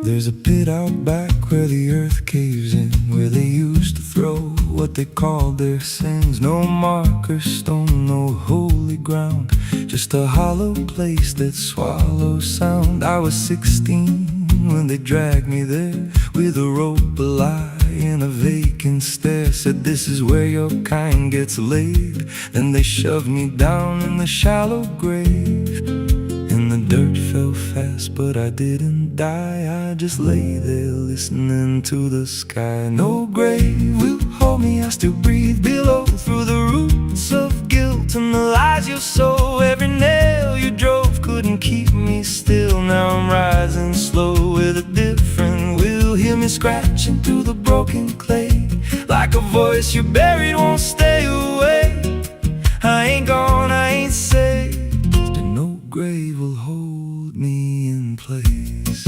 There's a pit out back where the earth caves in, where they used to throw what they called their sins. No marker stone, no holy ground, just a hollow place that swallows sound. I was 16 when they dragged me there, with a rope, a lie, and a vacant stare. Said, this is where your kind gets laid. Then they shoved me down in the shallow grave, and the dirt fell fast, but I didn't die. I just lay there listening to the sky. No grave will hold me, I still breathe below, through the roots of guilt and the lies you sow. Every nail you drove couldn't keep me still. Now I'm rising slow with a different will. Hear me scratching through the broken clay, like a voice you buried won't stay away. I ain't gone, I ain't saved, and no grave will hold me in place.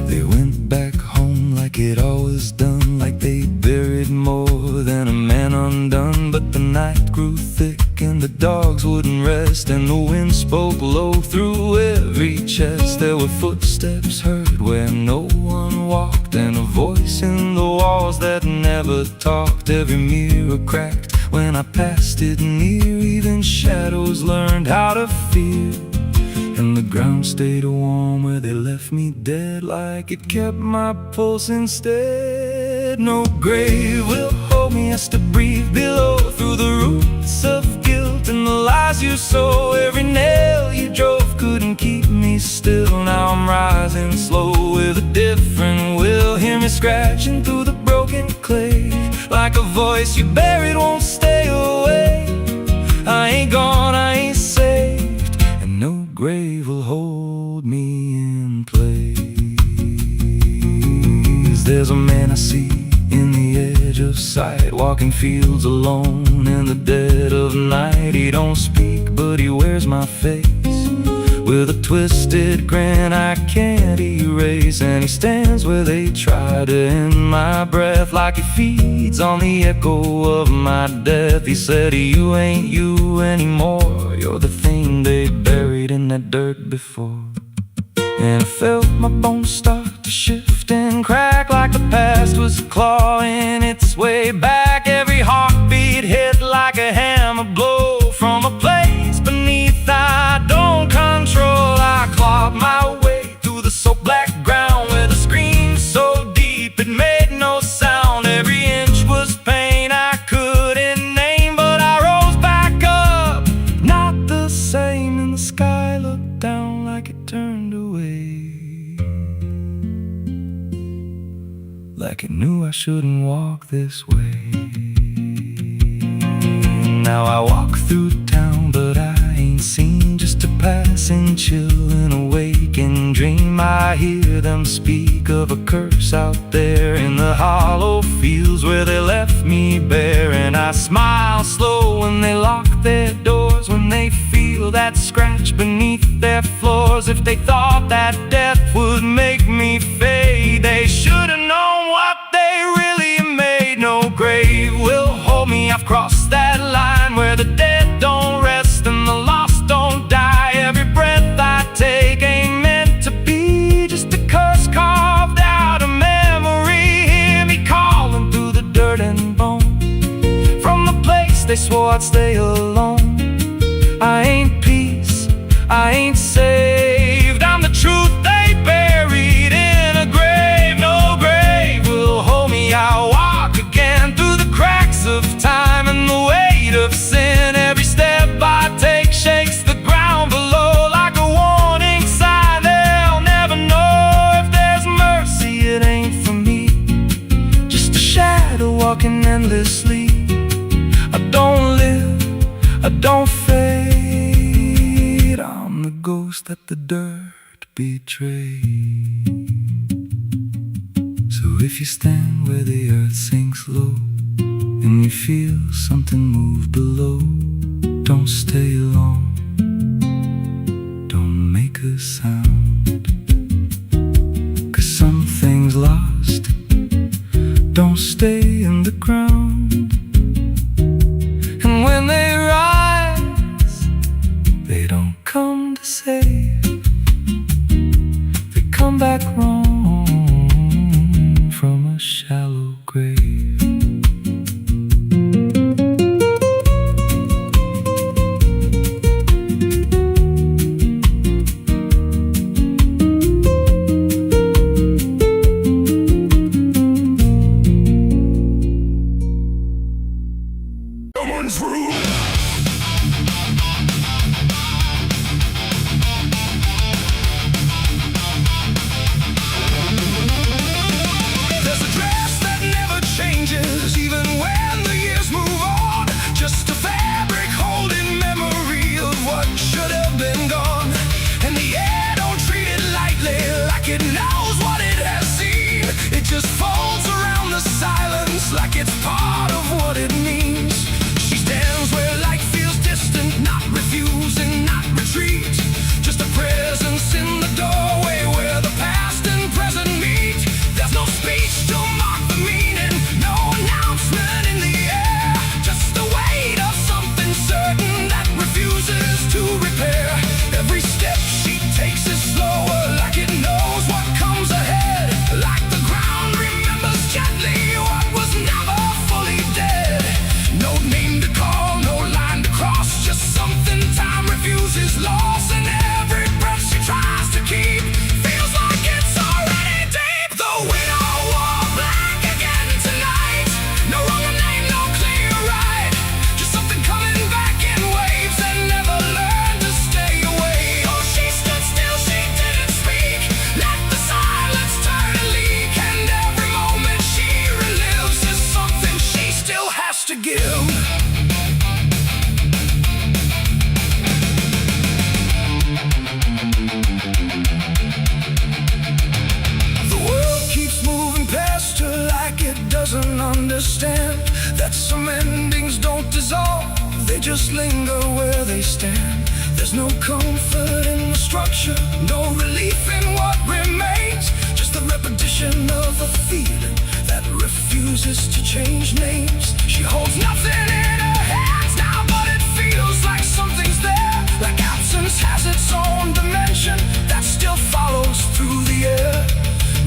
They went back home like it always done, like they buried more than a man undone. But the night grew thick and the dogs wouldn't rest, and the wind spoke low through every chest. There were footsteps heard where no one walked, and a voice in the walls that never talked. Every mirror cracked when I passed it near, even shadows learned how to fear. And the ground stayed warm where they left me dead, like it kept my pulse instead. No grave will hold me, I still breathe below, through the roots of guilt and the lies you sow. Every nail you drove couldn't keep me still. Now I'm rising slow with a different will. Hear me scratching through the broken clay, like a voice you buried won't stay away. I ain't gone, I ain't saved, and no grave will hold me in place. There's a man I see in the edge of sight, walking fields alone in the dead of night. He don't speak, but he wears my face with a twisted grin I can't erase. And he stands where they try to end my breath, like he feeds on the echo of my death. He said, you ain't you anymore, you're the thing they buried in that dirt before. And I felt my bones start to shift and crack, like the past was clawing its way back. Every heartbeat hit like a hammer blow from a place beneath I don't control. I clawed my way through the soap black ground with a scream so deep it made no sound. Every inch was pain I couldn't name, but I rose back up, not the same. And the sky looked down like it turned away, like it knew I shouldn't walk this way. Now I walk through town, but I ain't seen, just a passing chill and a waking dream. I hear them speak of a curse out there in the hollow fields where they left me bare. And I smile slow when they lock their doors, when they feel that scratch beneath their floors. If they thought that death would make me fade, they should have known what they really made. No grave will hold me, I've crossed that line where the dead don't rest and the lost don't die. Every breath I take ain't meant to be, just a curse carved out of memory. Hear me calling through the dirt and bone, from the place they swore I'd stay alone. I ain't peace, I ain't saved, I'm the truth they buried in a grave. No grave will hold me, I'll walk again through the cracks of time and the weight of sin. Every step I take shakes the ground below like a warning sign. They'll never know if there's mercy, it ain't for me, just a shadow walking endlessly. I don't live, I don't fade, I'm the ghost that the dirt betrayed. So if you stand where the earth sinks low and you feel something move below, don't stay long, don't make a sound, 'cause something's lost, don't stay in the ground. And when they rise, they don't come to save, they is lost, and every breath she tries to keep feels like it's already deep. The widow wore black again tonight. No wrong name, no clear right. Just something coming back in waves and never learned to stay away. Oh, she stood still, she didn't speak. Let the silence turn and leak, and every moment she relives is something she still has to give. Doesn't understand that some endings don't dissolve, they just linger where they stand. There's no comfort in the structure, no relief in what remains, just the repetition of a feeling that refuses to change names. She holds nothing in her hands now, but it feels like something's there, like absence has its own dimension that still follows through the air.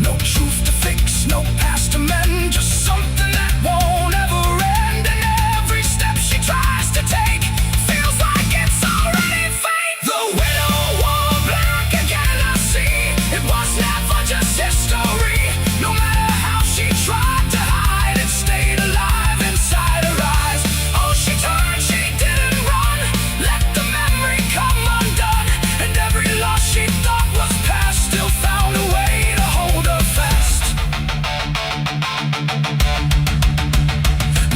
No truth to fix, no past to mend, just something that won't ever end. And every step she tries to take feels like it's already fate. The widow wore black again, I see. It was never just history. No matter how she tried to hide, it stayed alive inside her eyes. Oh, she turned, she didn't run. Let the memory come undone. And every loss she thought was past still found a way to hold her fast.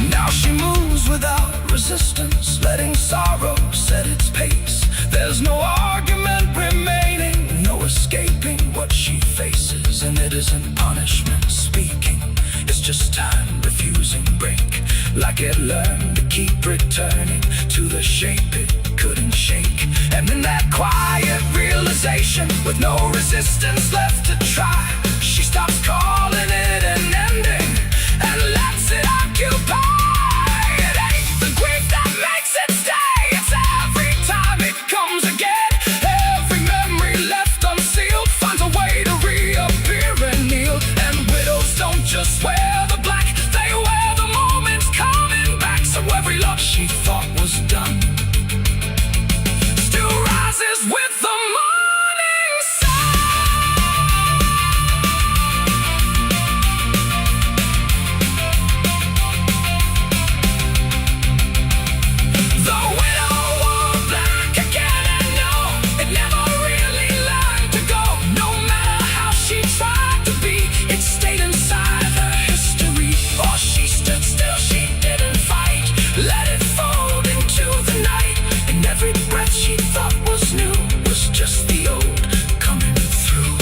Now she moves without resistance, letting sorrow set its pace. There's no argument remaining, no escaping what she faces. And it isn't punishment speaking, it's just time refusing break. Like it learned to keep returning to the shape it couldn't shake. And in that quiet realization, with no resistance left to try, she stops calling it an ending and lets it occupy. It ain't the grief that makes it stay, it's every time it comes again. Every memory left unsealed finds a way to reappear and kneel. And widows don't just wear the black, they wear the moments coming back. So every loss she thought was done still rises with the morning sun. The widow wore black again, and no, it never really learned to go. No matter how she tried to be, it stayed inside her history. Oh, she stood still, she didn't fight. Let it fold into the night. And every breath she thought was new was just the old coming through.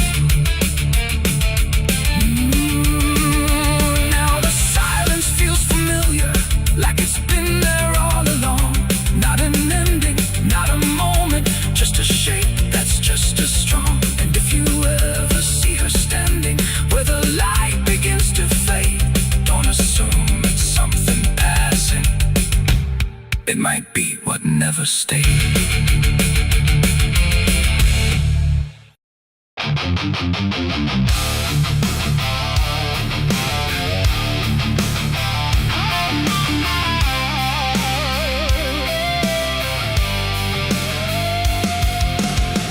Now the silence feels familiar, like it's been there all along. Not an ending, not a moment, just a shape that's just as strong. And if you ever see her standing where the light begins to fade, don't assume it's something passing. It might be what never stayed.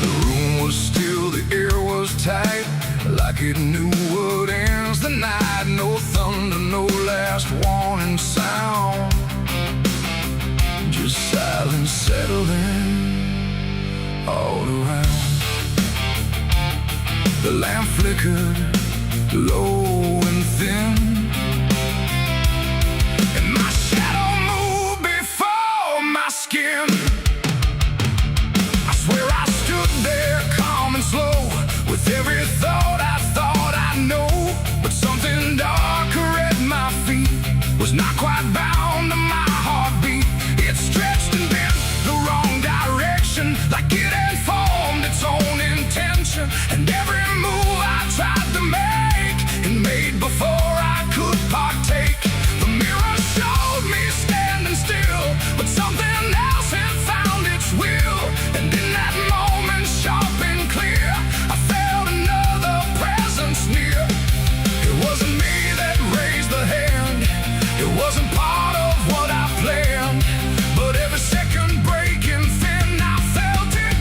The room was still, the air was tight, like it knew what ends the night. No thunder, no last warning sound, just silence settling all around. The lamp flickered low and thin, and my shadow moved before my skin. I swear I stood there calm and slow, with every thought I know. But something darker at my feet was not quite bound to my heartbeat. It stretched and bent the wrong direction, like it had formed its own intention. And every move I tried to make, and made before I could partake. The mirror showed me standing still, but something else had found its will. And in that moment, sharp and clear, I felt another presence near. It wasn't me that raised the hand, it wasn't part of what I planned, but every second breaking thin, I felt it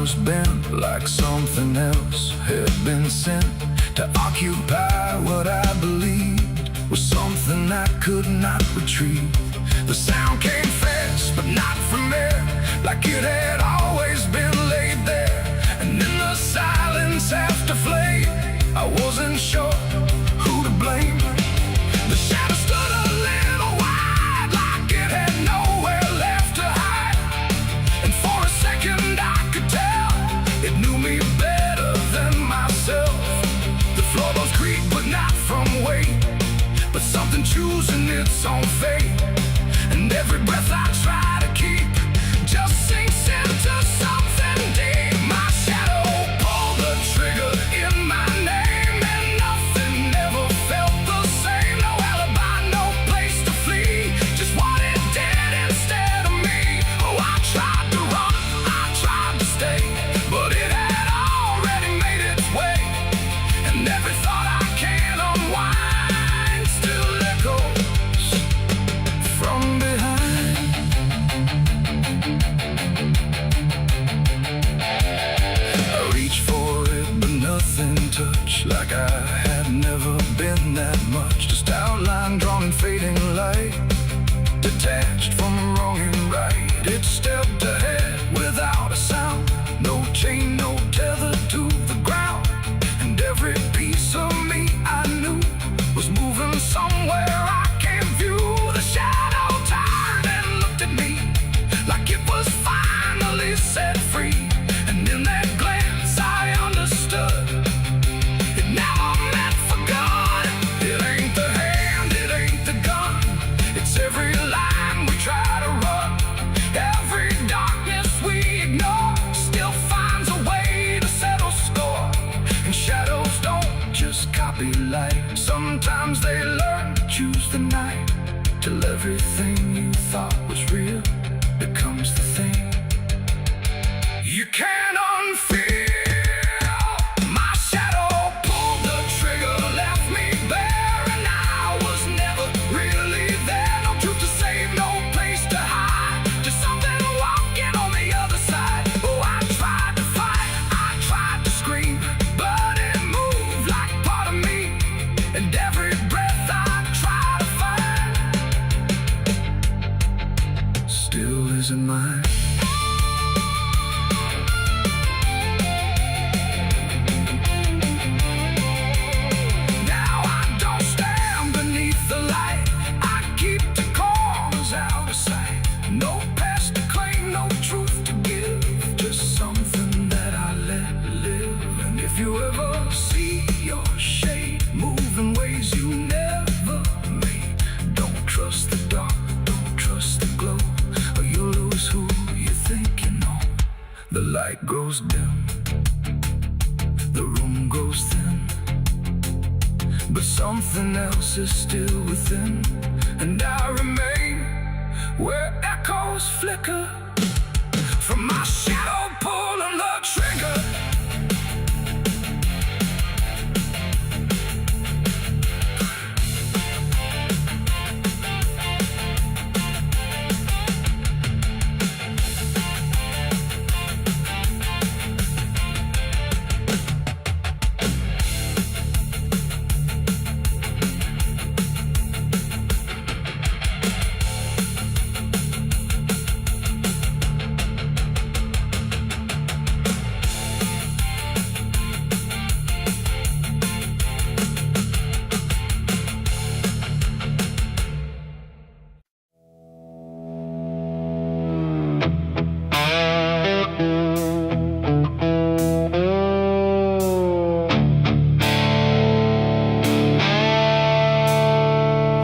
was bent like something else had been sent to occupy what I believed was something I could not retrieve. The sound came fast, but not from there, like it had always been laid there. And in the silence after flame, I wasn't sure who to blame. The shadow stood a little wide, like it had nowhere left to hide. And for a second I could tell it knew me better than myself. The floorboards creaked, but not from weight, but something choosing its own fate. And every breath I try to keep just sinks into something deep. My shadow pulled the trigger in my name, and nothing ever felt the same. No alibi, no place to flee, just what it did instead of me. Oh, I tried to run, I tried to stay, but it had already made its way. And every thought I can't unwind still echoes from behind. I reached for it, but nothing touched, like I had never been that much. Just outline drawn in fading light, detached from wrong and right. It stepped ahead without a sound, no chain, no tether to the ground. And every piece of me I knew was moving somewhere I can't view. The shadow turned and looked at me like it was finally set free. And in that glance I understood it never meant for good. It ain't the hand, it ain't the gun, it's every line we try to run. Every darkness we ignore still finds a way to settle score. And shadows don't just copy light, sometimes they learn to choose the night, till everything you thought was real becomes the thing you can't unfeel. My shadow pulled the trigger, left me bare, and I was never really there. No truth to save, no place to hide, just something walking on the other side. Oh, I tried to fight, I tried to scream, but it moved like part of me. And every breath I try to find still isn't mine. Now I don't stand beneath the light, I keep the corners out of sight. No past to claim, no truth to give, just something that I let live. And if you ever see your shade move in ways you never made, don't trust the dark, don't trust the glow, or you'll lose who you think you know. The light grows dim, the room goes thin, but something else is still within. And I remain where echoes flicker from my shadow pulling the trigger.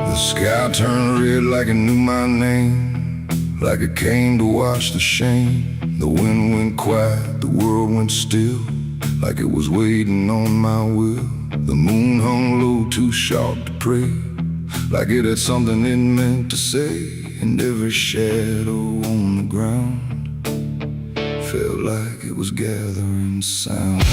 The sky turned red like it knew my name, like it came to wash the shame. The wind went quiet, the world went still, like it was waiting on my will. The moon hung low, too sharp to pray, like it had something it meant to say. And every shadow on the ground felt like it was gathering sound.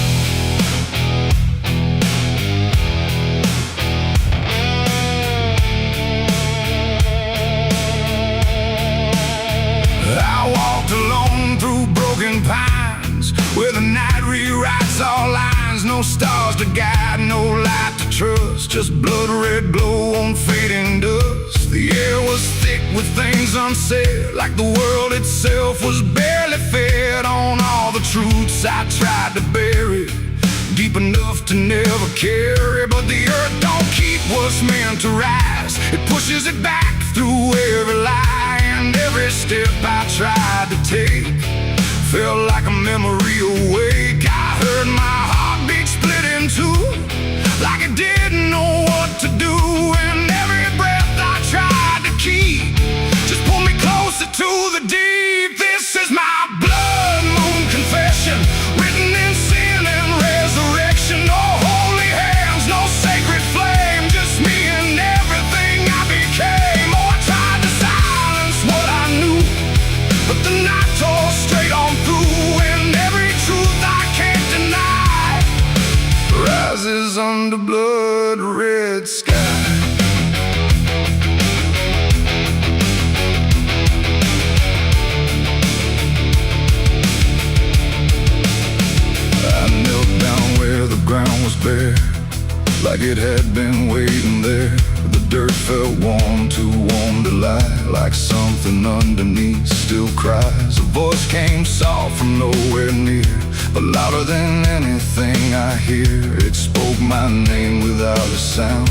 I walked alone through broken pines, woods, where the night rewrites all lines. No stars to guide, no light to trust, just blood red glow on fading dust. The air was thick with things unsaid, like the world itself was barely fed on all the truths I tried to bury, deep enough to never carry. But the earth don't keep what's meant to rise, it pushes it back through every lie. And every step I tried to take felt like a memory awake. I heard my heartbeat split in two, like it didn't know what to do. And every breath I tried to keep just pulled me closer to the deep. This is my blood moon confession, written in sin and resurrection. No holy hands, no sacred flame, just me and everything I became. Oh, I tried to silence what I knew, but the night tore straight on through. And every truth I can't deny rises under blood red sky. I knelt down where the ground was bare, like it had been waiting there. The dirt felt warm, too warm to lie, like something underneath still cries. A voice came soft from nowhere near, but louder than anything I hear. It spoke my name without a sound,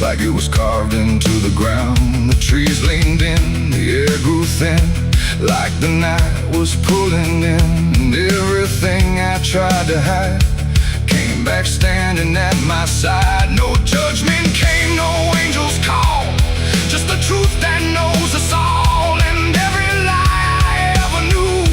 like it was carved into the ground. The trees leaned in, the air grew thin, like the night was pulling in. And everything I tried to hide came back standing at my side. No judgment came, no angel's call, just the truth that knows us all. And every lie I ever knew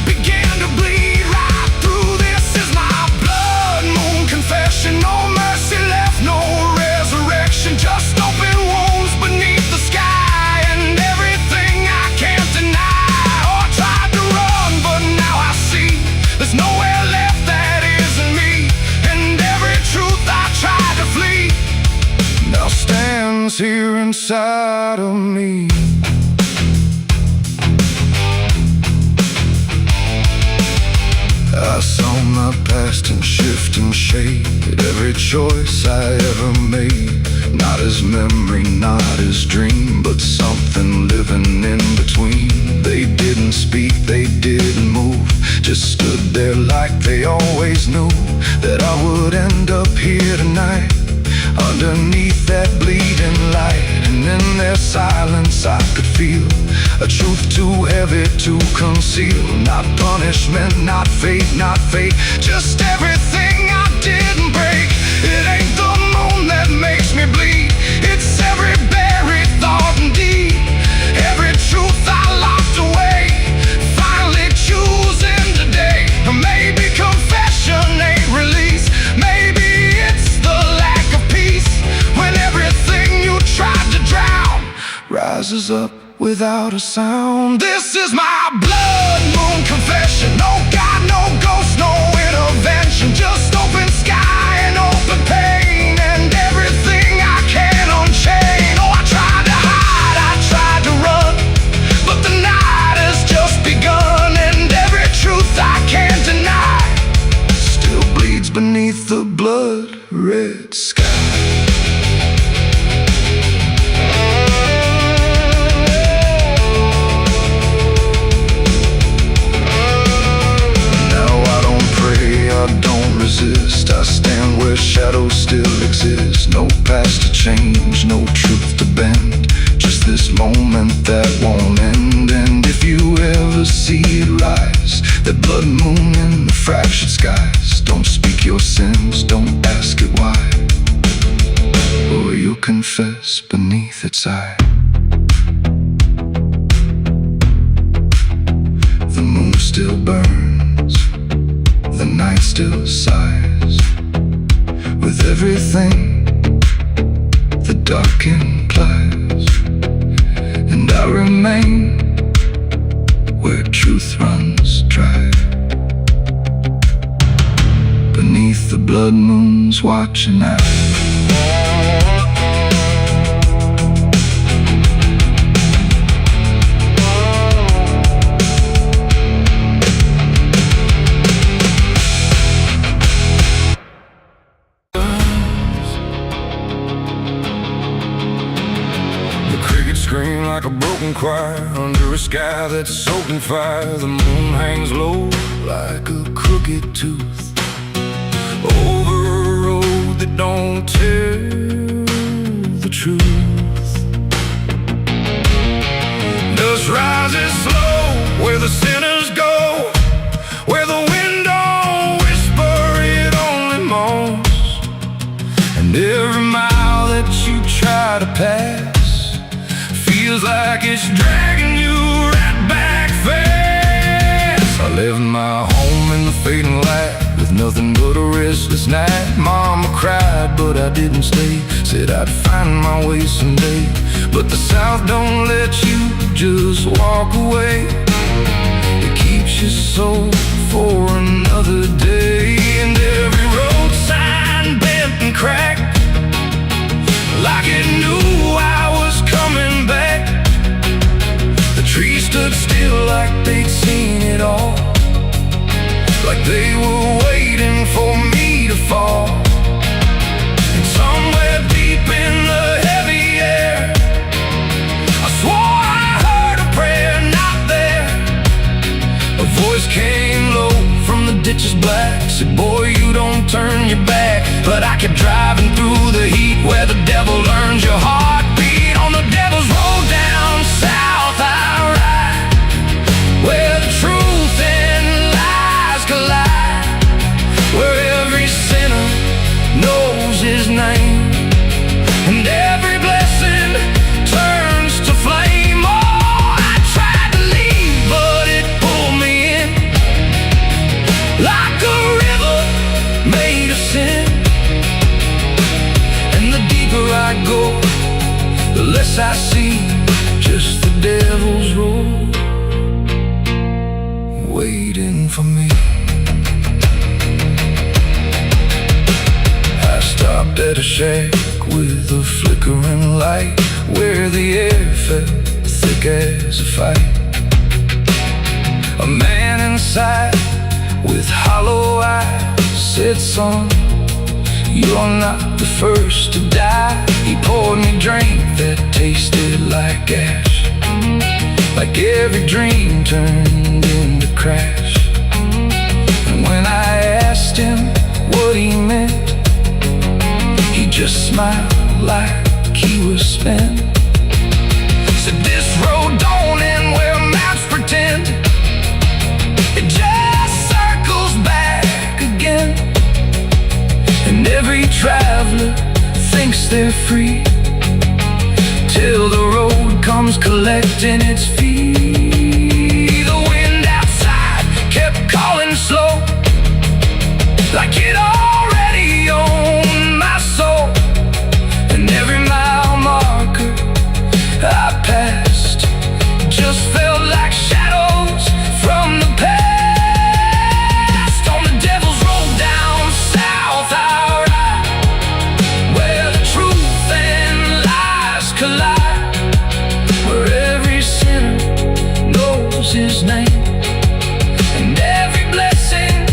began to bleed right through. This is my blood moon confession, no mercy left, no resurrection, just open wounds beneath the sky. And everything I can't deny. Oh, I tried to run, but now I see there's nowhere left that isn't me. And every truth I tried to flee now stands here inside of me. I saw my past in shift and shade, every choice I ever made, not as memory, not as dream, but something living in between. They didn't speak, they didn't move, just stood there like they always knew that I would end up here tonight, underneath that bleeding light. And in their silence I could feel a truth too heavy to conceal. Not punishment, not fate, not fate, just everything I didn't break. It ain't the moon that makes me bleed, it's every buried thought and deed, every truth I locked away, finally choosing today. Maybe confession ain't release, maybe it's the lack of peace, when everything you tried to drown rises up without a sound. This is my blood moon confession, no God, no ghost, no intervention, just open sky and open pain, and everything I can unchain. Oh, I tried to hide, I tried to run, but the night has just begun. And every truth I can't deny still bleeds beneath the blood red sky. I stand where shadows still exist, no past to change, no truth to bend, just this moment that won't end. And if you ever see it rise, that blood moon in the fractured skies, don't speak your sins, don't ask it why, or you'll confess beneath its eye. The moon still burns, the night still sighs, with everything the dark implies. And I remain where truth runs dry, beneath the blood moon's watching eye. broken choir under a sky that's soaked in fire. The moon hangs low like a crooked tooth over a road that don't tell the truth. Dust rises slow where the sinners go, where the wind don't whisper, it only moans. And every mile that you try to pass feels like it's dragging you right back fast. I left my home in the fading light with nothing but a restless night. Mama cried, but I didn't stay. Said I'd find my way someday. But the South don't let you just walk away. It keeps you so for another day. And every road sign bent and cracked, like it knew I was coming back. The trees stood still like they'd seen it all, like they were waiting for me to fall. And somewhere deep in the heavy air, I swore I heard a prayer not there. A voice came low from the ditches black, said, boy, you don't turn your back. But I kept driving through the heat where the devil learns your heartbeat. On the devil's road down south I ride, where the truth and lies collide, where every sinner knows his name, and every blessing turns to flame. Oh, I tried to leave, but it pulled me in, like a river made of sin. And the deeper I go, the less I see, just the devil's road waiting for me. I stopped at a shack with a flickering light, where the air felt thick as a fight. A man inside with hollow eyes said, son, you're not the first to die. He poured me a drink that tasted like ash, like every dream turned into crash. And when I asked him what he meant, he just smiled like he was spent. Said, this road don't end where maps pretend, it just circles back again. And every traveler thinks they're free, till the road comes collecting its fee. The wind outside kept calling slow, like it already owned my soul. And every mile marker I passed just felt like shadows from the past. On the devil's road down south I ride, where the truth and lies collide, where every sinner knows his name, and every blessing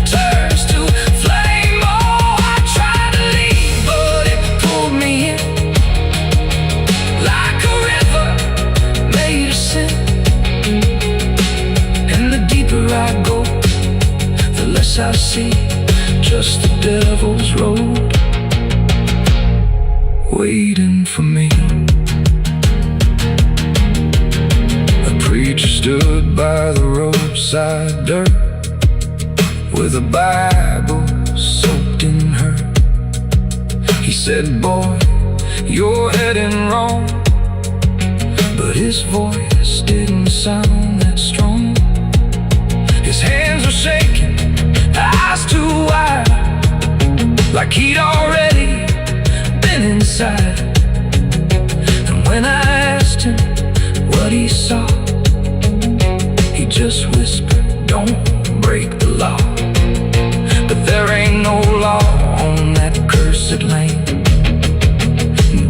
turns to flame. Oh, I tried to leave, but it pulled me in, like a river made of sin. And the deeper I go, the less I see, just the devil's road waiting for me. A preacher stood by the roadside dirt, with a Bible soaked in her. He said, boy, you're heading wrong. But his voice didn't sound that strong. His hands were shaking, eyes too wide, like he'd already been inside. And when I asked him what he saw, he just whispered, don't break the law. But there ain't no law on that cursed land,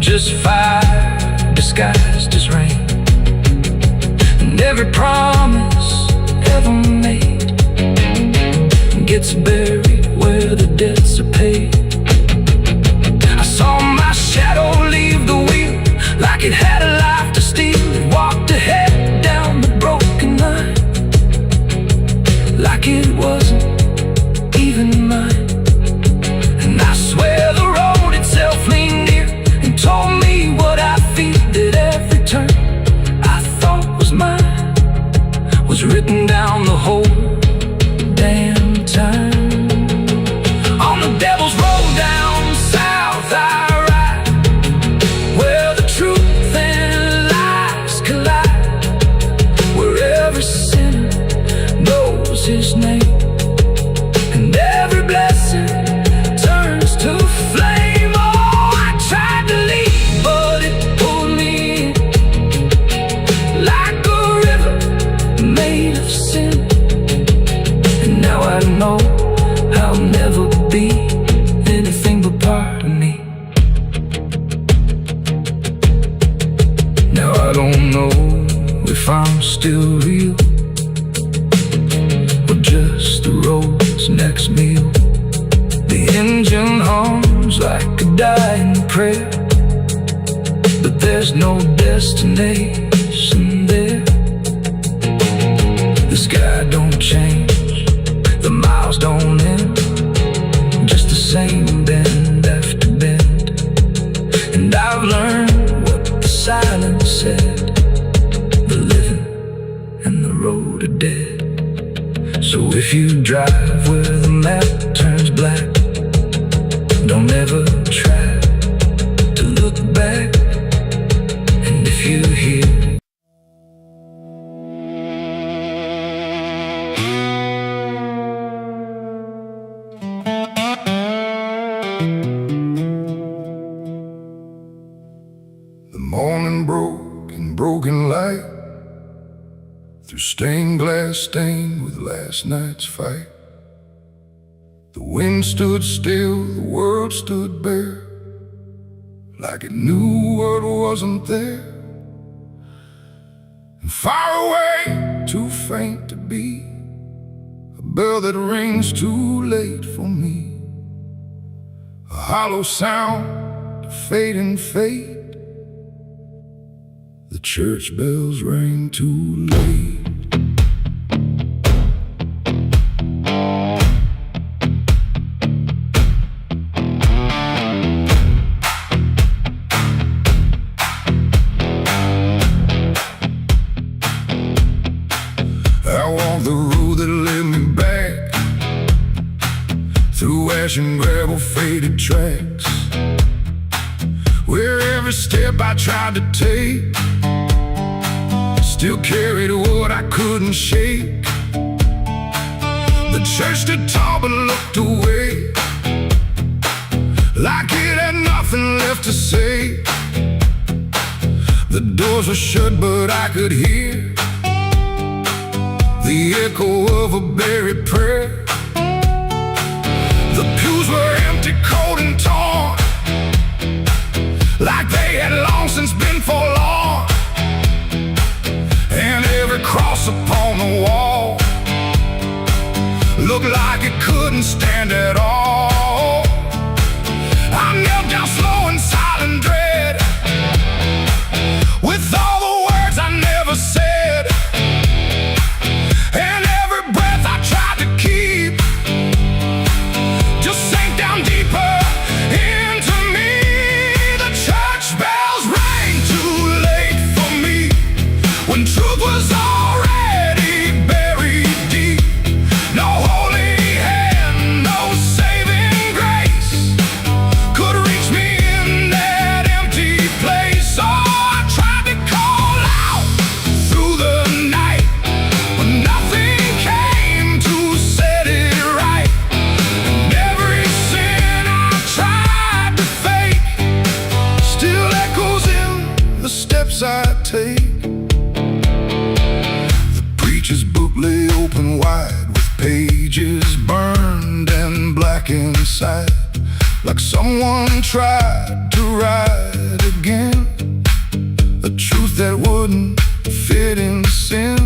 just fire disguised as rain. And every promise ever made gets buried where the debts are paid. I saw my shadow leave the wheel, like it had a life to steal. It walked was written down the whole damn time. On the devil's road down south I ride, where the truth and lies collide, where every sinner knows his name, and every blessing turns to flame. Oh, I tried to leave, but it pulled me in, like a river made of sin. And now I know I'll never be anything but part of me. Now I don't know if I'm still real, or just the road's next meal. The engine hums like a dying prayer, but there's no destination there. The sky don't change, the miles don't end, just the same bend after bend. And I've learned what the silence said: the living and the road are dead. So if you drive where the map turns black, don't ever try to look back. And if you hear the morning broke in broken light, through stained glass stained with last night's fight. The wind stood still, the world stood bare, like it knew what wasn't there. And far away, too faint to be, a bell that rings too late for me, a hollow sound of fading fate. The church bells rang too late. I walked the road that led me back, through ash and gravel faded tracks, where every step I tried to take still carried what I couldn't shake. The church stood tall but looked away, like it had nothing left to say. The doors were shut but I could hear the echo of a buried prayer. The pews were empty, cold and torn, like they had long since been forlorn. And every cross upon the wall looked like it couldn't stand at all. I knelt down slow in silent dread, with all the words I never said, and every breath I tried to keep just sank down deeper into me. The church bells rang too late for me, when truth was already buried deep. No holy hand, no saving grace could reach me in that empty place. Oh, I tried to call out through the night, but nothing came to set it right. And every sin I tried to fake still echoes in the steps I take. The preacher's book lay open wide, with pages burned and black inside, like someone tried to write again a truth that wouldn't fit in sin.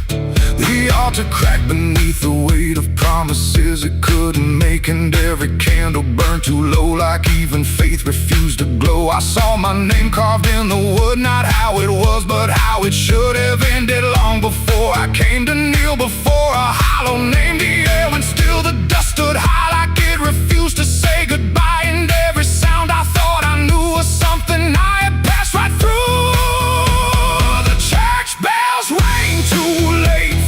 The altar cracked beneath the weight of promises it couldn't make, and every candle burned too low, like even faith refused to glow. I saw my name carved in the wood, not how it was, but how it should have ended long before I came to kneel before a hollow name. The air, and still the dust stood high, like it refused to say goodbye. And every sound I thought I knew was something I had passed right through. The church bells rang too late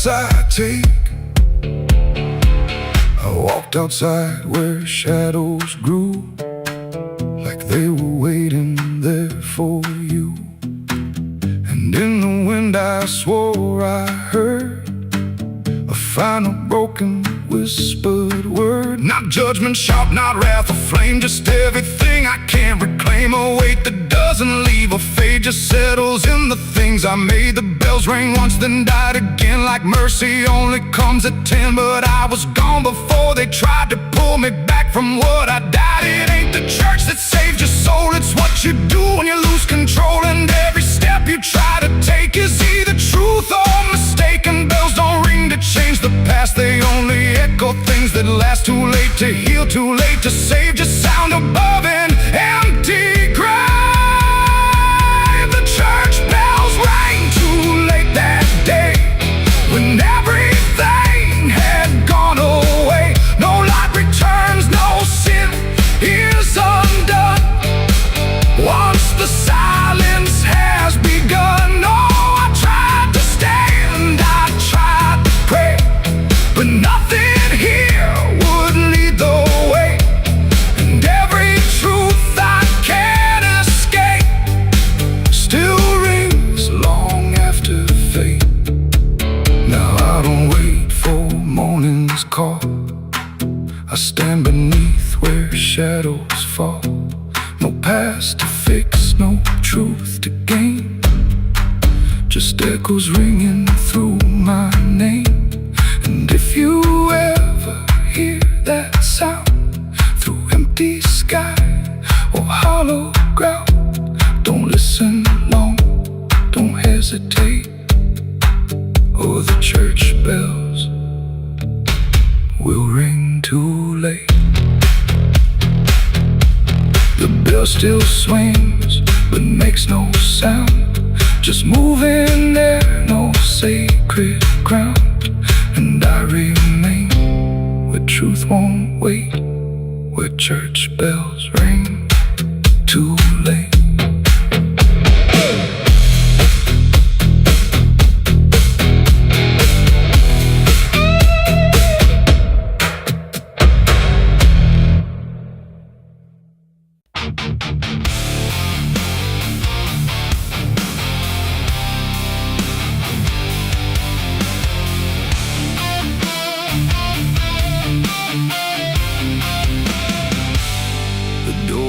steps I take. I walked outside where shadows grew, like they were waiting there for you. And in the wind I swore I heard a final broken whispered word. Not judgment, shout, not wrath or flame, just everything I can't reclaim. A weight that doesn't leave or fade, just settles in the things I made. The bells rang once, then died again, like mercy only comes at 10. But I was gone before they tried to pull me back from what I died. It ain't the church that saved your soul, it's what you do when you lose control. And every step you try to take is either truth or mistaken. Bells don't ring to change the past, they only echo things that last. Too late to heal, too late to save, just sound above an empty grave. The church bells rang too late that day, when everything had gone away. No light returns, no sin is undone once the silence has begun. No, I tried to stand, I tried to pray, but nothing here would lead the way. And every truth I can't escape still rings long after fate. Now I don't wait for morning's call, I stand beneath where shadows fall. No past to fix, no truth to gain, just echoes ringing through my name. And if you ever hear that sound through empty sky or hollow ground, don't listen long, don't hesitate, or the church bells will ring too late. The bell still swings, but makes no sound, just moving there, no sacred ground. And I remain where truth won't wait, where church bells ring too late.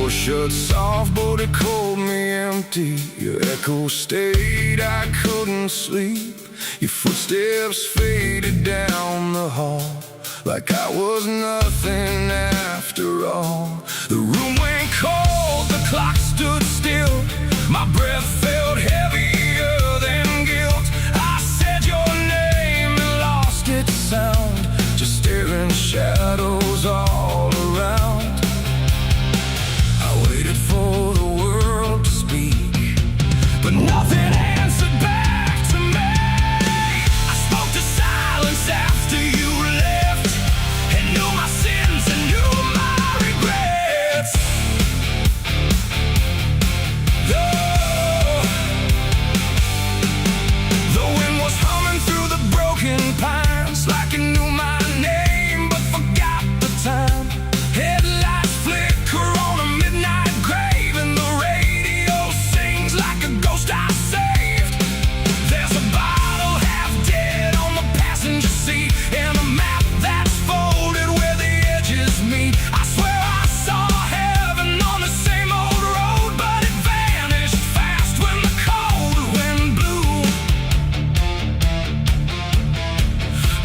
Shut soft, but it called me empty. Your echo stayed, I couldn't sleep. Your footsteps faded down the hall, like I was nothing after all. The room went cold, the clock stood still. My breath felt heavier than guilt. I said your name and lost its sound, just staring shadows all around. Waited for the world to speak, but nothing answered back to me. I spoke to silence after you left, and knew my sins and knew my regrets. The wind was humming through the broken pines, like it knew my name but forgot the time. Headlights flicker on a midnight grave, and the radio sings like a ghost I saved. There's a bottle half dead on the passenger seat, and a map that's folded where the edges meet. I swear I saw heaven on the same old road, but it vanished fast when the cold wind blew.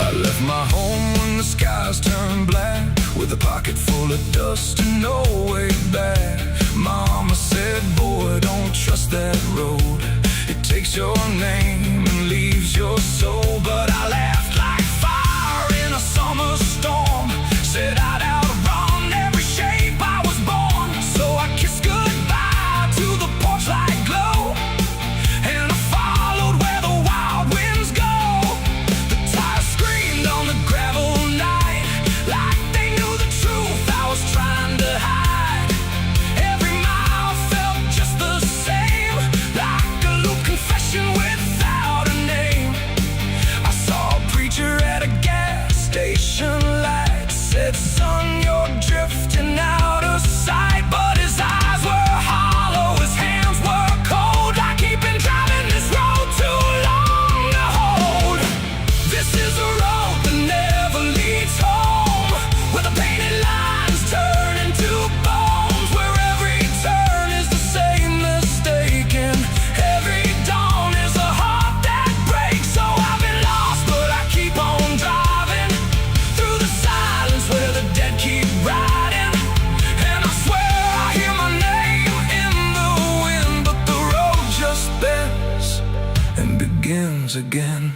I left my home when the skies turned black, with a pocket full of dust and no way back. Mama said, boy, don't trust that road, it takes your name and leaves your soul. But I laughed like fire in a summer storm, said I'd outrun every shape I was born. So I kissed goodbye to the porch light glow, and I followed where the wild winds go. The tires screamed on the gravel night, like they knew the truth I was trying to hide. Every mile felt just the same, like a loop confession without a name. I saw begins again.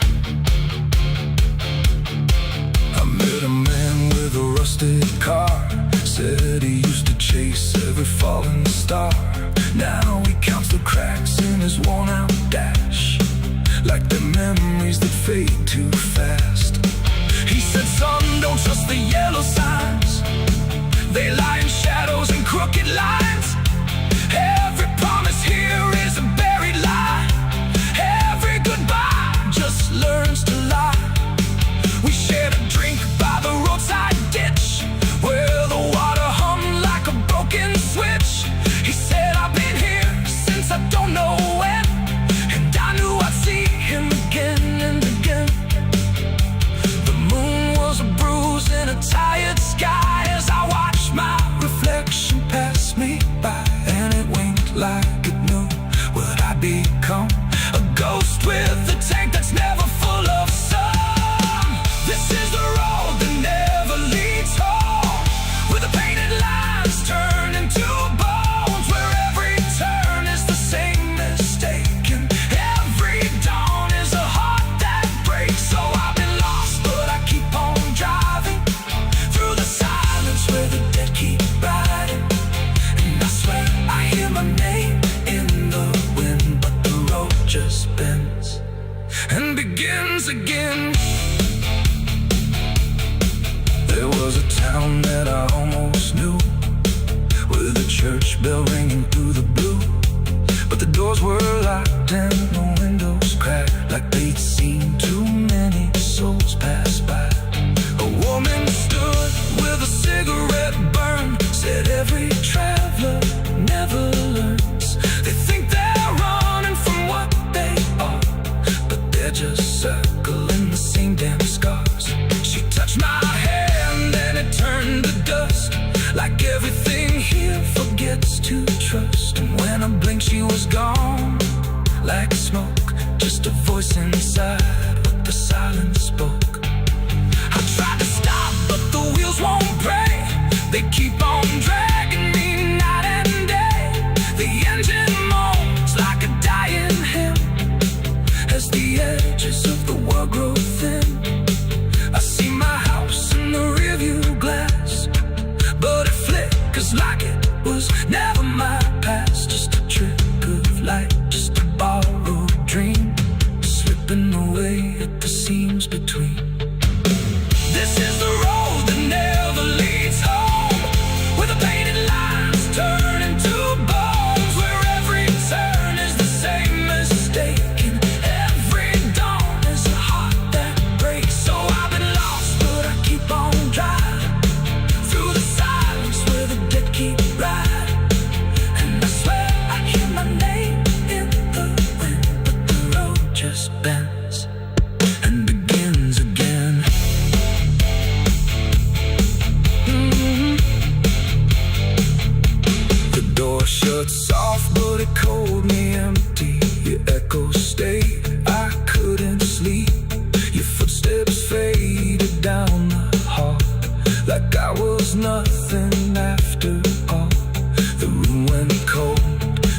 I met a man with a rusted car. Said he used to chase every falling star. Now he counts the cracks in his worn-out dash, like the memories that fade too fast. He said, son, don't trust the yellow signs. They lie in shadows and crooked lines. Every promise here is a buried lie. Every goodbye just learns to lie. We shared a drink by the roadside ditch, where the water hummed like a broken switch. He said, I've been here since I don't know when, and I knew I'd see him again and again. The moon was a bruise in a tired sky as I watched my reflection pass me by, and it winked like it knew what I'd become. A ghost with a tank that's never full of sun. This is the road that never leads home, where the painted lines turn into bones, where every turn is the same mistake, and every dawn is a heart that breaks. So I've been lost, but I keep on driving through the silence where the dead keep riding. And I swear I hear my name in the wind, but the road just bends and begins again. There was a town that I almost knew, with a church bell ringing through the blue, but the doors were locked and the windows cracked, like they'd seen too many souls pass by. A woman stood with a cigarette burn, said every traveler never learns. They think they're running from what they are, but they're just circling the same damn scars. She touched my hand and it turned to dust, like everything here forgets to trust. And when I blinked she was gone, like smoke, just a voice inside, but the silence spoke. I tried to stop, but the wheels won't break. They keep on dragging me night and day. The engine moans like a dying hymn as the edges of the world grow thin. I see my house in the rearview glass, but it flickers like it was never my past. Just a trick of light, just a borrowed dream, slipping away at the seams between. This is the road that never leads home, where the painted lines turn into bones, where every turn is the same mistake, and every dawn is a heart that breaks. So I've been lost, but I keep on driving through the silence where the dead keep riding. And I swear I hear my name in the wind, but the road just bends and begins again. The door shut soft, but it cold me empty. Your echo stayed, I couldn't sleep. Your footsteps faded down the hall, like I was nothing after all. The room went cold,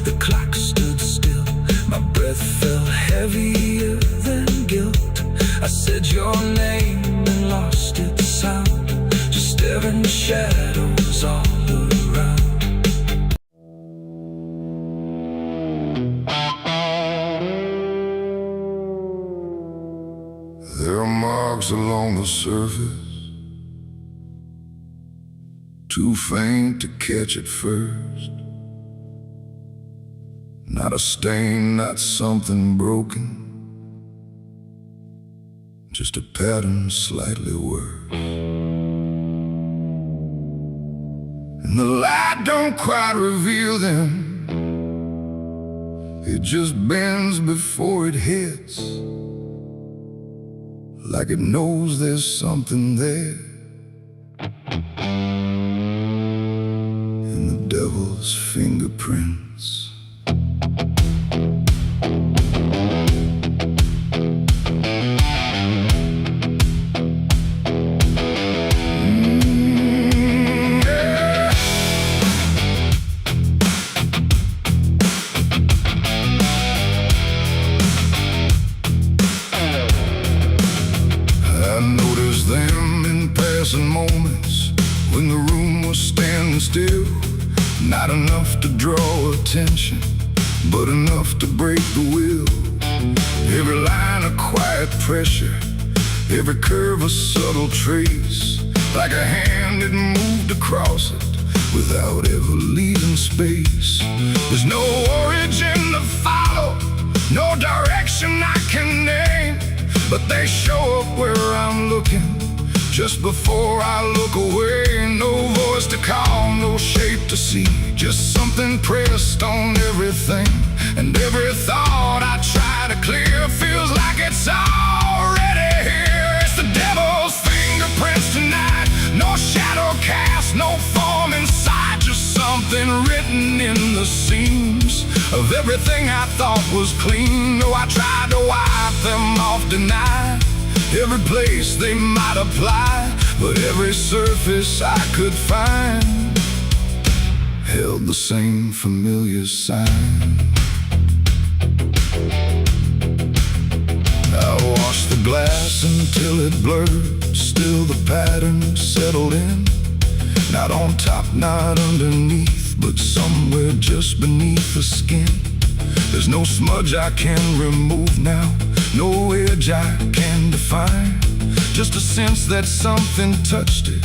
the clock stood still. My breath felt heavier than guilt. I said your name and lost its sound, just staring shadows all around. There are marks along the surface, too faint to catch at first. Not a stain, not something broken, just a pattern slightly worse. And the light don't quite reveal them, it just bends before it hits, like it knows there's something there. And the devil's fingerprints. I noticed them in passing moments when the room was standing still. Not enough to draw attention, but enough to break the will. Every line a quiet pressure, every curve a subtle trace, like a hand had moved across it without ever leaving space. There's no origin to follow, no direction I can name, but they show up where I'm looking just before I look away. No voice to call, no shape to see, just something pressed on everything. And every thought I try to clear feels like it's already here. It's the devil's fingerprints tonight, no shadow cast, no form in sight, just something written in the seams of everything I thought was clean. No, I tried to wipe them off, deny every place they might apply, but every surface I could find held the same familiar sign. I washed the glass until it blurred, still the pattern settled in. Not on top, not underneath, but somewhere just beneath the skin. There's no smudge I can remove now, no edge I can define, just a sense that something touched it,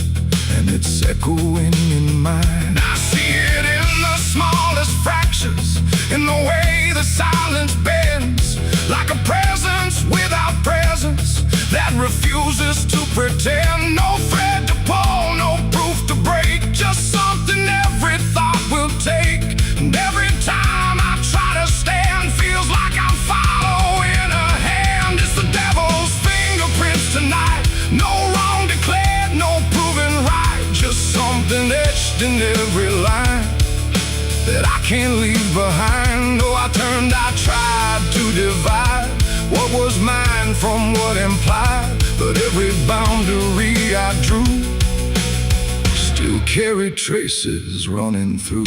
and it's echoing in mine. I see it in the smallest fractures, in the way the silence bends, like a presence without presence that refuses to pretend. No thread to pull, no proof to break, just something every thought will take. And every time I try to stand, feels like I'm following a hand. It's the devil's fingerprints tonight, no wrong declared, no proven right, just something etched in every line that I can't leave behind. Oh, I tried to divide what was mine from what implied, but every boundary I drew still carried traces running through.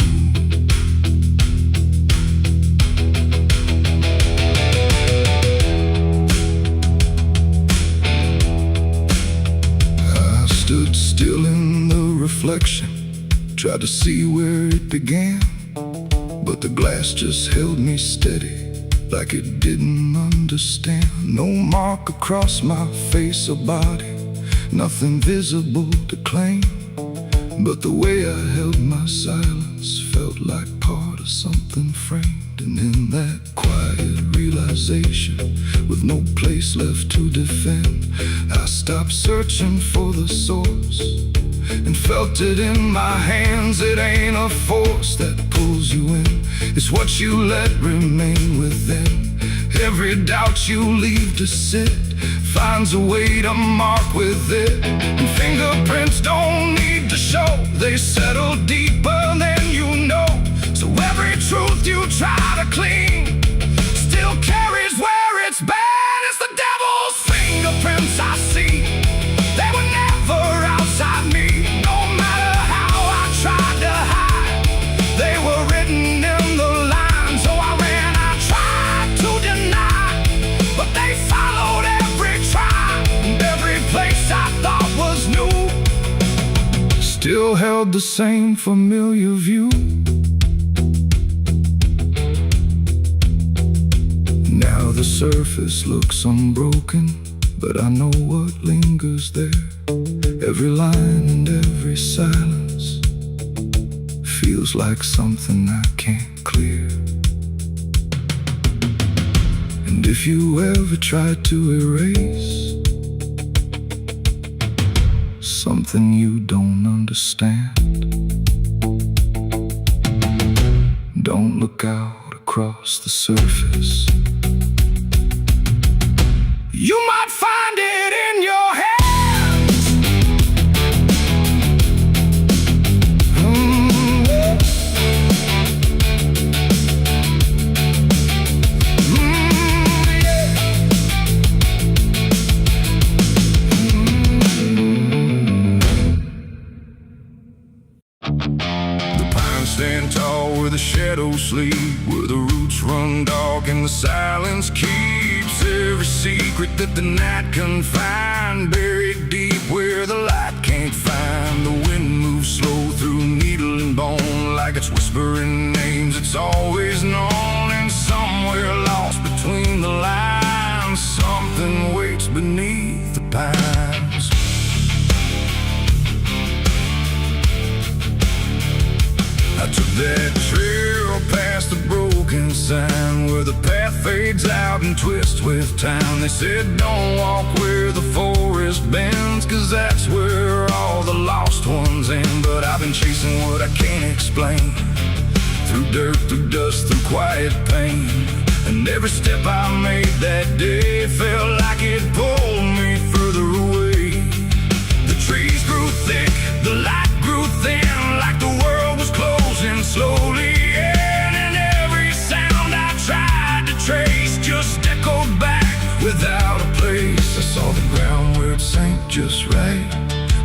I stood still in the reflection, tried to see where it began, but the glass just held me steady, like it didn't understand. No mark across my face or body, nothing visible to claim, but the way I held my silence felt like part of something framed. And in that quiet realization, with no place left to defend, I stopped searching for the source and felt it in my hands. It ain't a force that pulls you in, it's what you let remain within. Every doubt you leave to sit finds a way to mark with it. And fingerprints don't need to show, they settle deeper than you know. So every truth you try to clean still carries where it's been. It's the devil's fingerprints I see, they were never outside me. No matter how I tried to hide, they were written in the lines. So I ran, I tried to deny, but they followed every try. And every place I thought was new still held the same familiar view. Now the surface looks unbroken, but I know what lingers there. Every line and every silence feels like something I can't clear. And if you ever try to erase something you don't understand, don't look out across the surface. You might find it in your hands. The pines stand tall where the shadows sleep, where the roots run dark and the silence keeps every secret that the night can find buried That trail past the broken sign, where the path fades out and twists with time. They said don't walk where the forest bends, 'cause that's where all the lost ones end. But I've been chasing what I can't explain, through dirt, through dust, through quiet pain. And every step I made that day felt like it pulled me further away. The trees grew thick, the light grew thin, like the world was closing slowly in. And every sound I tried to trace just echoed back without a place. I saw the ground where it sank just right,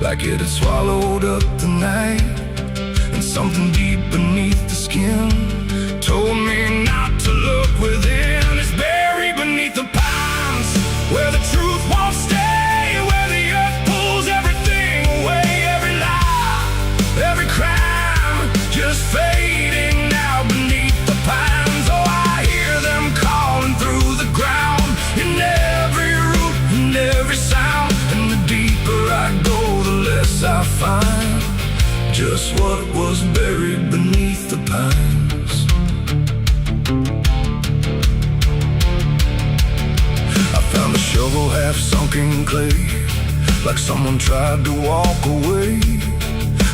like it had swallowed up the night. And something deep beneath the skin told me not to look within. It's buried beneath the pines, where the truth won't stay, where the earth pulls everything away. Every lie, every crime, just fading now beneath the pines. Oh, I hear them calling through the ground, in every root and every sound. And the deeper I go, the less I find just what was buried beneath the pines. I found a shovel half sunk in clay, like someone tried to walk away,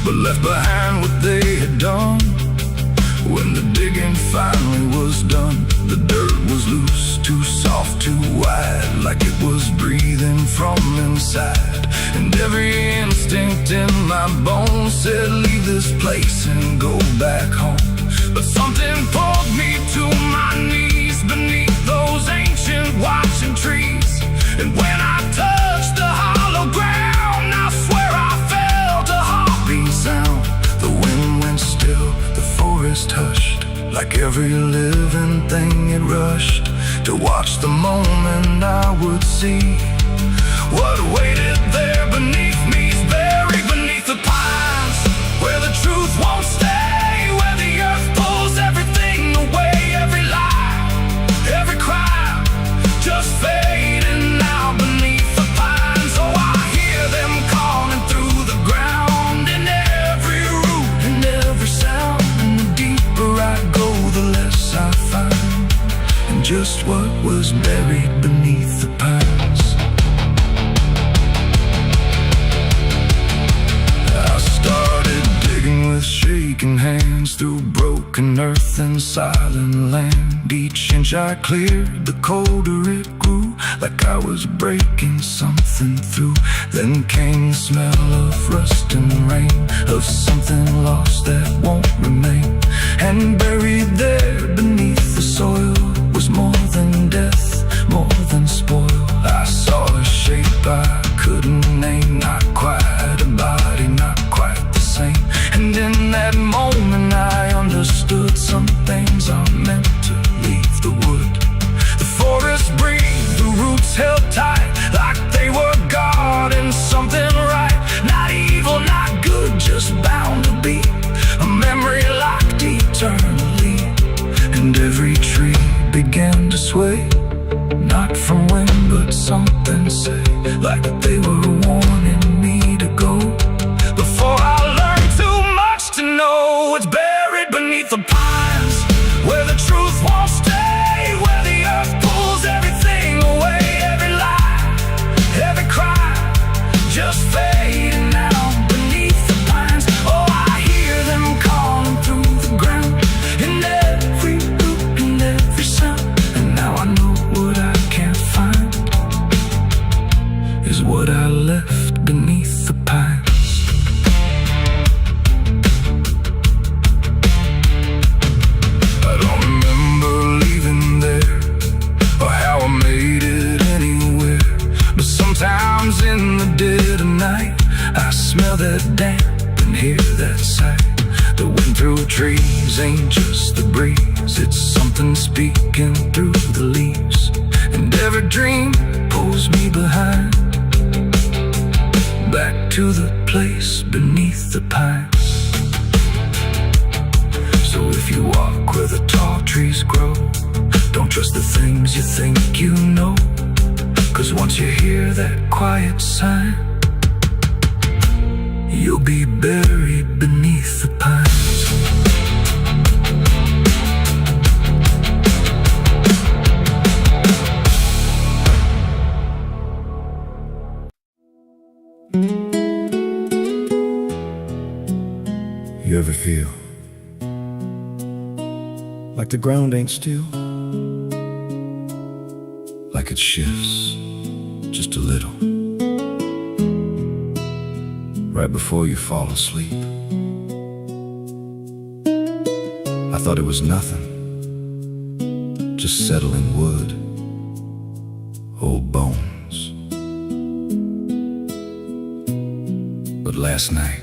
but left behind what they had done. When the digging finally was done, the dirt was loose, too soft, too wide, like it was breathing from inside. And every instinct in my bones said leave this place and go back home. But something pulled me to my knees beneath those ancient watching trees. And when I touched the hollow ground, I swear I felt a heartbeat sound. The wind went still, the forest hushed, like every living thing it rushed to watch the moment I would see what waited there beneath me. Is buried beneath the pines, where the truth won't stay, where the earth pulls everything away. Every lie, every crime, just fading now beneath the pines. Oh, I hear them calling through the ground, in every root and every sound. And the deeper I go, the less I find, and just what was buried beneath the pines. With shaking hands through broken earth and silent land, each inch I cleared, the colder it grew, like I was breaking something through. Then came the smell of rust and rain, of something lost that won't remain. And buried there beneath the soil was more than death, more than spoil. I saw a shape I couldn't name, not quite a body, not quite the same. And in that moment I understood some things are meant to leave the wood. The forest breathed, the roots held tight, like they were guarding something right. Not evil, not good, just bound to be a memory locked eternally. And every tree began to sway, not from wind but something say, like they were warning me to go. Before I learned too much to know, it's buried beneath the pines, where the truth won't stay, where the earth pulls everything away. Every lie, every crime, just fading now beneath the pines. Oh, I hear them calling through the ground, in every root and every sound. And now I know what I can't find is what I left beneath the pines. Sometimes in the dead of night, I smell that damp and hear that sight. The wind through trees ain't just the breeze, it's something speaking through the leaves. And every dream pulls me behind, back to the place beneath the pines. So if you walk where the tall trees grow, don't trust the things you think you know. 'Cause once you hear that quiet sign, you'll be buried beneath the pines. You ever feel like the ground ain't still? Like it shifts just a little right before you fall asleep. I thought it was nothing, just settling wood, old bones. But last night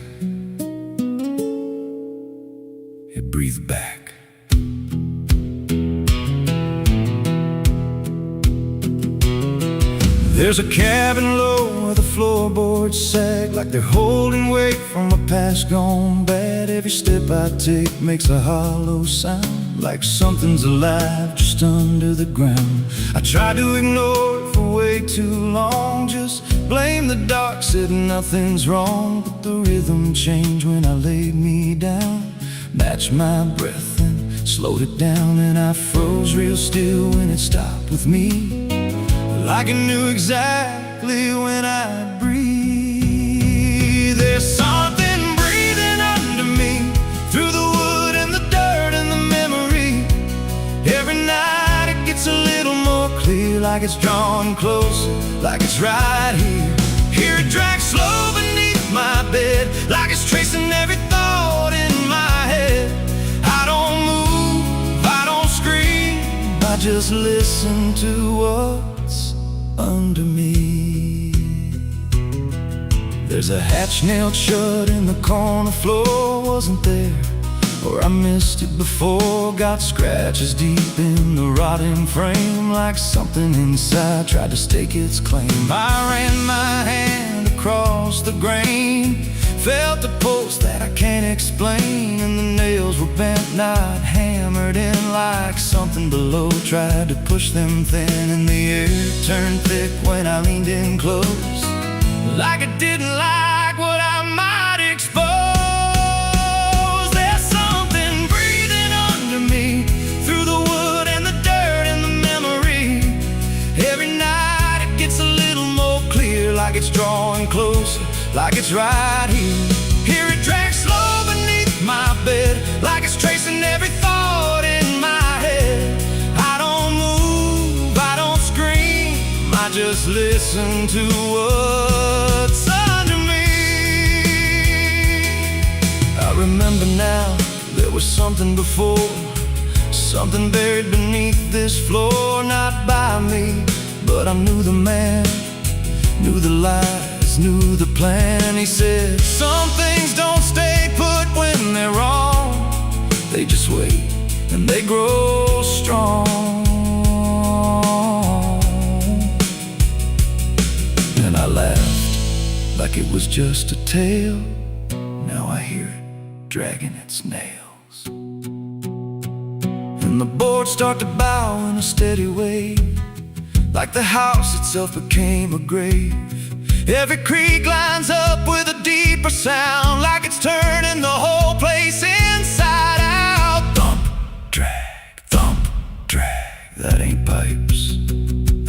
it breathed back. There's a cabin low where the floorboards sag like they're holding weight from a past gone bad. Every step I take makes a hollow sound, like something's alive just under the ground. I tried to ignore it for way too long, just blame the dark, said nothing's wrong. But the rhythm changed when I laid me down, matched my breath and slowed it down. And I froze real still when it stopped with me, like I knew exactly when I'd breathe. There's something breathing under me, through the wood and the dirt and the memory. Every night it gets a little more clear, like it's drawing closer, like it's right here. Hear it drag slow beneath my bed, like it's tracing every thought in my head. I don't move, I don't scream, I just listen to what's under me. There's a hatch nailed shut in the corner floor, wasn't there, or I missed it before. Got scratches deep in the rotting frame, like something inside tried to stake its claim. I ran my hand across the grain, felt a pulse that I can't explain, and the nails were bent, not hammered in, like something below tried to push them thin. And the air turned thick when I leaned in close, like it didn't like what I might expose. There's something breathing under me, through the wood and the dirt and the memory. Every night it gets a little more clear, like it's drawing closer, like it's right here. Hear it drag slow beneath my bed, like it's tracing every thought in my head. I don't move, I don't scream, I just listen to what's under me. I remember now, there was something before, something buried beneath this floor. Not by me, but I knew the man, knew the lies, knew the plan. He said, some things don't stay put when they're wrong, they just wait and they grow strong. And I laughed like it was just a tale. Now I hear it dragging its nails, and the boards start to bow in a steady way, like the house itself became a grave. Every creak lines up with a deeper sound, like it's turning the whole place inside out. Thump, drag, that ain't pipes,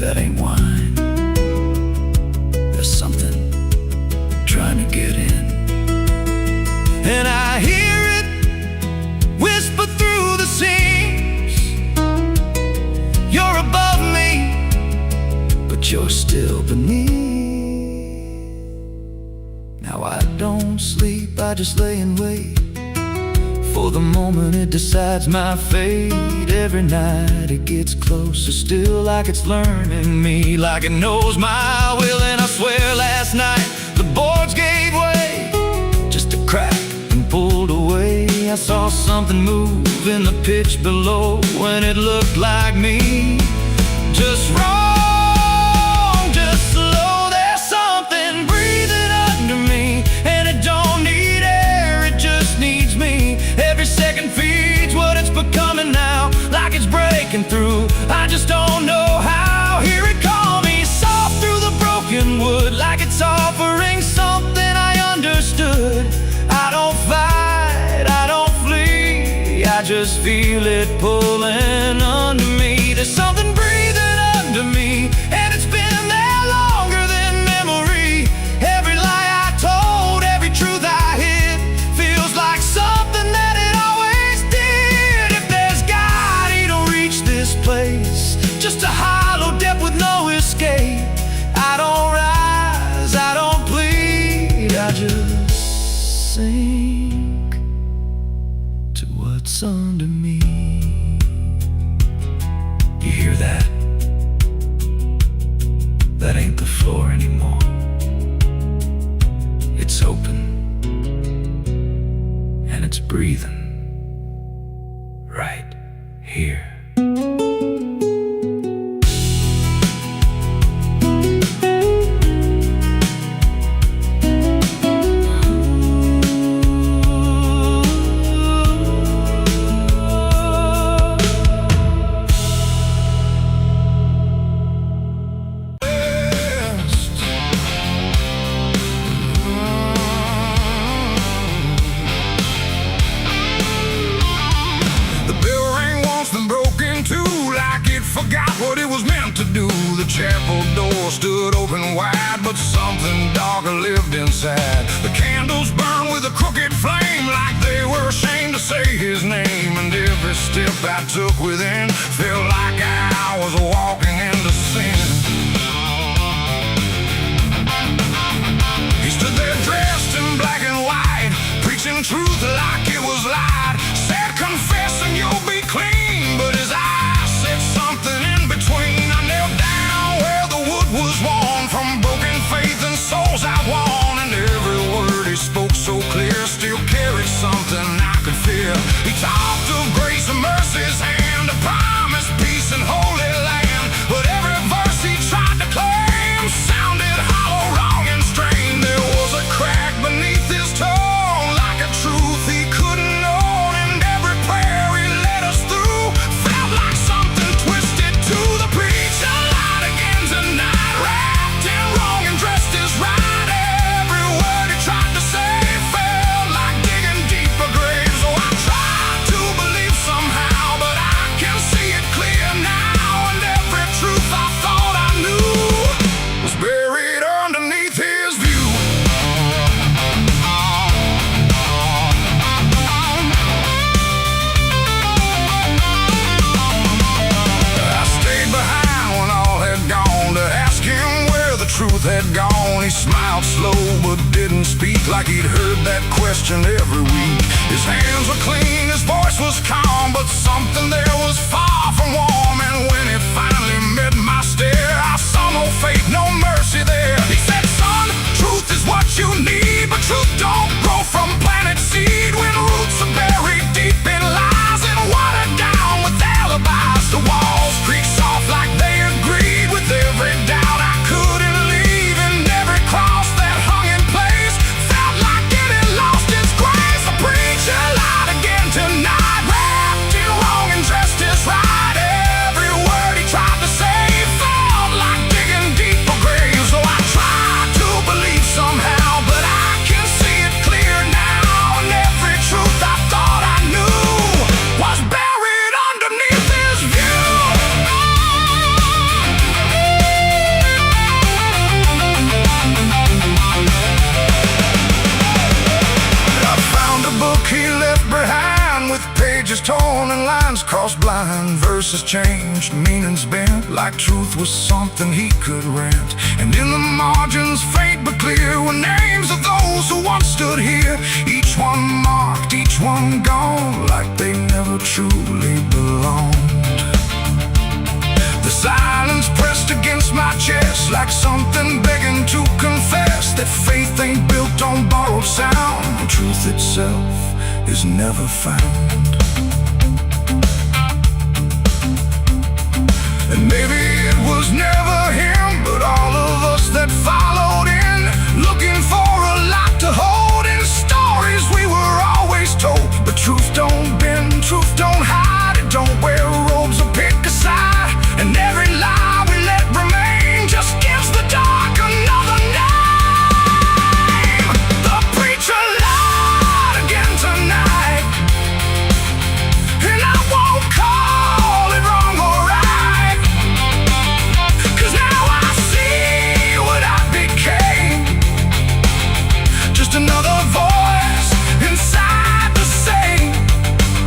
that ain't wine. There's something trying to get in, and I hear it whisper through the seams. You're above me, but you're still beneath. Now I don't sleep, I just lay and wait for the moment it decides my fate. Every night it gets closer still, like it's learning me, like it knows my will. And I swear last night the boards gave way, just a crack and pulled away. I saw something move in the pitch below, when it looked like me, just wrong, just slow. There's something breathing under me, and it don't need air, it just needs me. Every second feeds what it's becoming now, like it's breaking through, I just don't know how. Hear it call me soft through the broken wood, like it's offering something I understood. I don't fight, I don't flee, I just feel it pulling under me. There's something breathing under me, and it's been there longer than memory. Every lie under me. You hear that? That ain't the floor anymore. It's open, and it's breathing right here. Forgot what it was meant to do. The chapel door stood open wide, but something darker lived inside. The candles burned with a crooked flame, like they were ashamed to say his name. And every step I took within felt like I was walking into sin. He stood there dressed in black and white, preaching truth like it was light. Said, confess and you'll be clean, but his eyes said something in between. I knelt down where the wood was worn from broken faith and souls outworn, and every word he spoke so clear still carried something I could feel. He talked of grace and mercy's hand, a promise, peace and holy land, but every verse he tried to claim sounded hollow, wrong and strained. There was a crack beneath his tone, like a truth he couldn't own, and every prayer he led us through felt like something twisted to the preacher. Light again tonight, wrapped in wrong and dressed as right. Every word he tried to say felt like digging deeper graves. So I tried to believe somehow, but I can see it clear now, and every truth I thought I knew was buried underneath his view. I stayed behind when all had gone to ask him where the truth had gone. He smiled slow but didn't speak, like he'd heard that question every week. His hands were clean, his voice was calm, but something there was far from warm. And when it finally met my stare, I saw no faith, no mercy there. He said, son, truth is what you need, but truth don't grow from planted seed. When roots are buried deep in lies and watered down with alibis, the walls creak soft like they agreed with every doubt I couldn't leave, and every cross that hung in place felt like it had lost its grace. The preacher lied again tonight, wrapped in wrong and dressed as right. Every word he tried to say felt like digging deeper graves. So I tried to believe somehow, but I can see it clear now, and every truth I thought I knew was buried underneath his view. I found a book he left behind, with pages torn and lines crossed blind. Verses changed, meanings bent, like truth was something he could rent. And in the margins, faint but clear, were names of those who once stood here. Each one marked, each one gone, like they never truly belonged. The silence pressed against my chest, like something begging to confess that faith ain't built on borrowed sound. Truth itself is never found. And maybe it was never him, but all of us that followed in, looking for a lot to hold in stories we were always told. But truth don't bend, truth don't hide, it don't wear robes or pick a side. And every lie we let remain just gives the dark another name. The preacher lied again tonight, and I won't call it wrong or right, 'cause now I see what I became. Just another voice inside the same.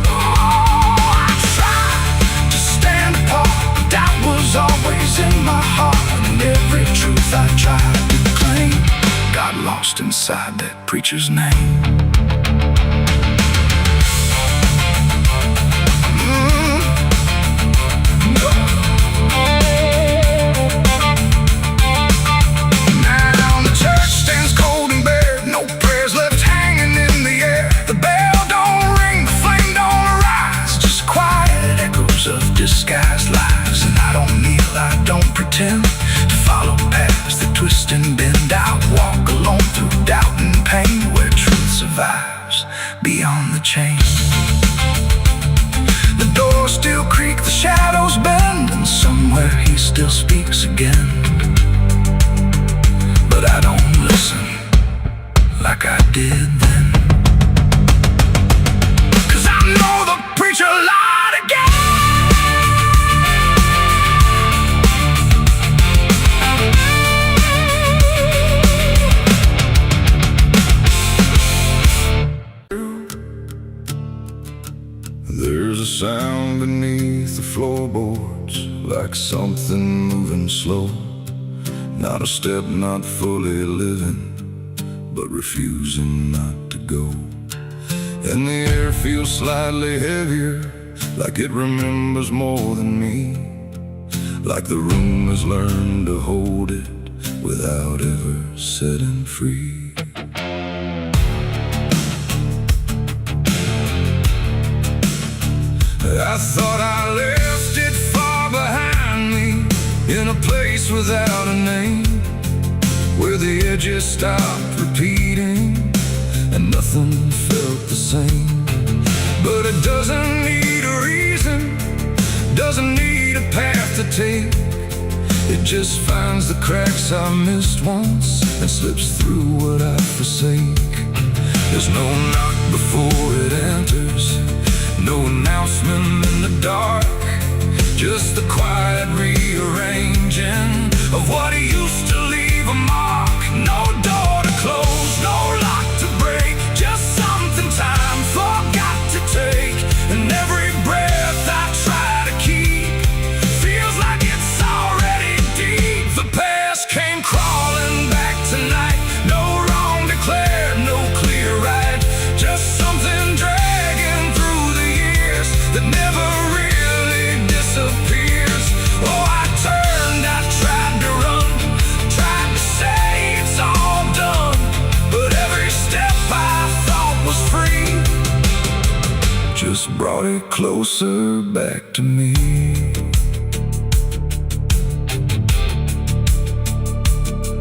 Oh, I tried to stand apart, but doubt was always in my heart, and every truth I tried to claim got lost inside that preacher's name. beyond the chain. The doors still creak, the shadows bend, and somewhere he still speaks again. But I don't listen like I did then. 'Cause I know the preacher lied again. There's a sound beneath the floorboards, like something moving slow. Not a step, not fully living, but refusing not to go. And the air feels slightly heavier, like it remembers more than me. Like the room has learned to hold it without ever setting free. I thought I left it far behind me, in a place without a name, where the edges stopped repeating and nothing felt the same. But it doesn't need a reason, doesn't need a path to take. It just finds the cracks I missed once and slips through what I forsake. There's no knock before it enters, no announcement in the dark, just the quiet rearranging of what used to leave a mark. No door to close, no lock to break, just something time forgot to take. And every breath I try to keep feels like it's already deep. The past came crawling back tonight, no wrong declared, no clear right, just something dragging through the years that never really disappears. Oh, I turned, I tried to run, tried to say it's all done, but every step I thought was free just brought it closer back to me.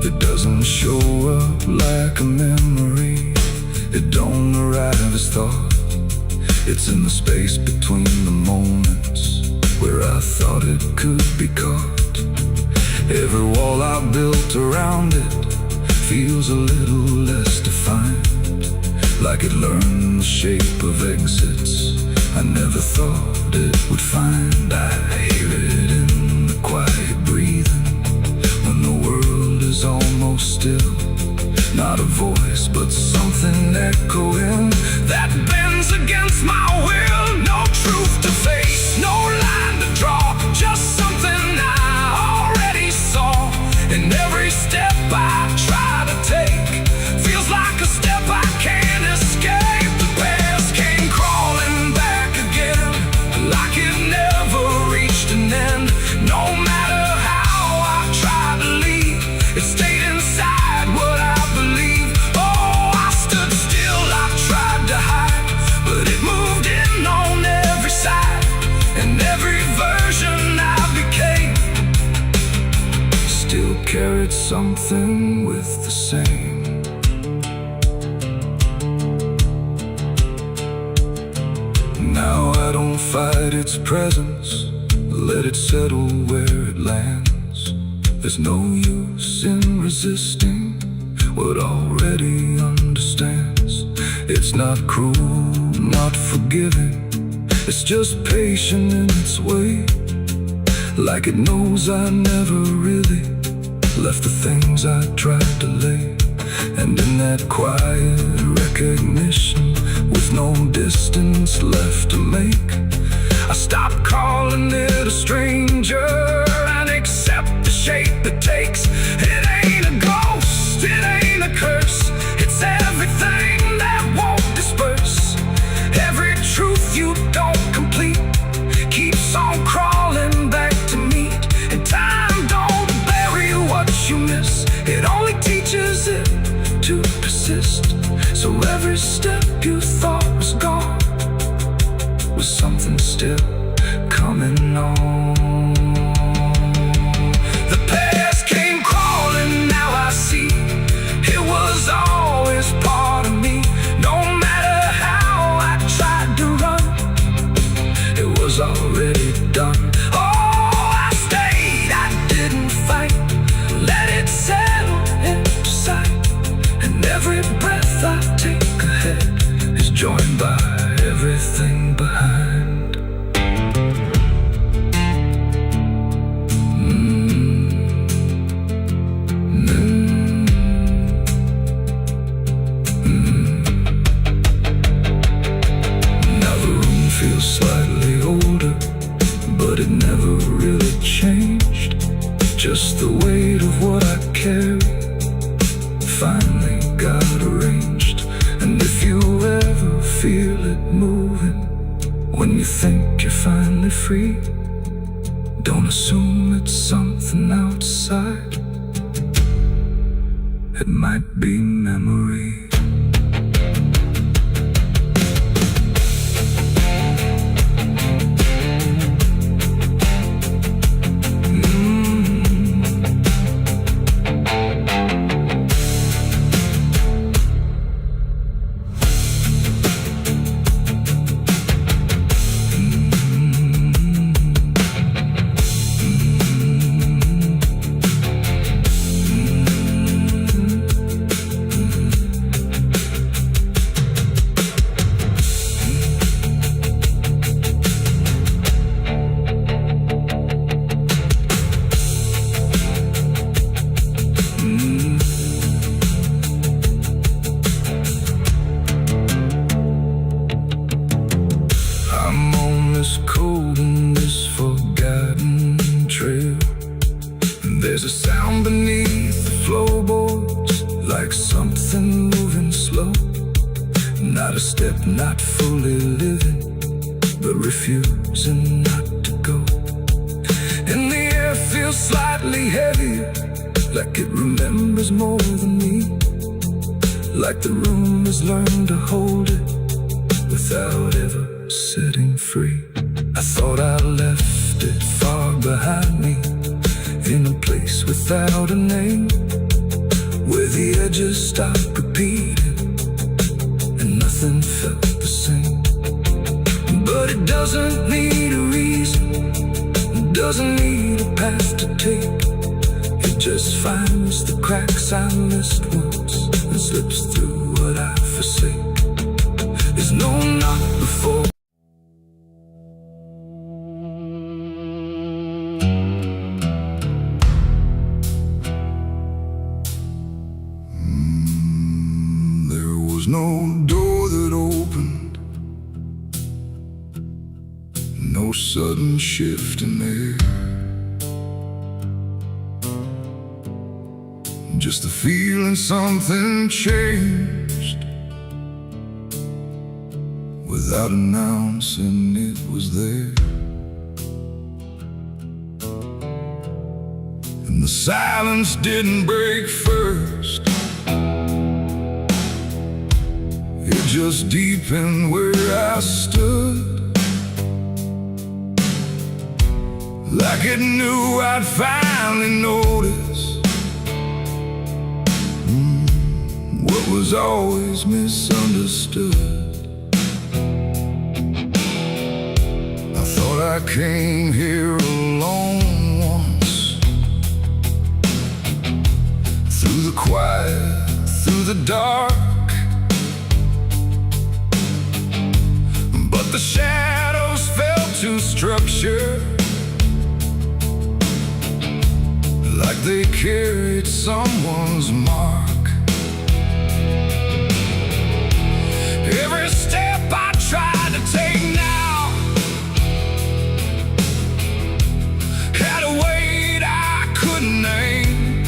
It doesn't show up like a memory, it don't arrive as thought. It's in the space between the moments where I thought it could be caught. Every wall I built around it feels a little less defined, like it learned the shape of exits I never thought it would find. I hear it in the quiet breathing when the world is almost still. Not a voice, but something echoing that bends against my will. No truth to face, no line to draw, just something I already saw. And every step I try to take feels like a step I can't escape. The past came crawling back again, like it never reached an end. No matter how I tried to leave, it stayed inside what I believe. Oh, I stood still, I tried to hide, but it moved in on every side. And every version I became still carried something with the same. Now I don't fight its presence, let it settle where it lands. There's no use in resisting what already understands. It's not cruel, not forgiving, it's just patient in its way. Like it knows I never really left the things I tried to lay. And in that quiet recognition, with no distance left to make, I stop calling it a stranger and accept the shape it takes. It ain't a ghost, it ain't a curse, it's everything that won't disperse. Every truth you don't complete keeps on crawling back to meet. And time don't bury what you miss, it only teaches it to persist. So every step you thought was gone was something still coming on. The past came crawling, now I see it was always part of me. No matter how Every breath I take ahead is joined by everything behind. Now the room feels slightly older, but it never really changed. Just the weight of what I carry finally got arranged. And if you ever feel it moving, when you think you're finally free, don't assume it's something outside. It might be memory. This cold and this forgotten trail, and there's a sound beneath the floorboards, like something moving slow. Not a step, not fully living, but refusing not to go. And the air feels slightly heavier, like it remembers more than me, like the room has learned to hold it without ever setting free. I thought I left it far behind me, in a place without a name, where the edges stopped repeating and nothing felt the same. But it doesn't need a reason, it doesn't need a path to take. It just finds the cracks I missed once and slips through what I forsake. There's no knock before. There was no door that opened, no sudden shift in air, just the feeling something changed. Without announcing, it was there. And the silence didn't break first, it just deepened where I stood, like it knew I'd finally notice what was always misunderstood. I came here alone once, through the quiet, through the dark, but the shadows felt too structured, like they carried someone's mark. Every step I tried to take now had a weight I couldn't name,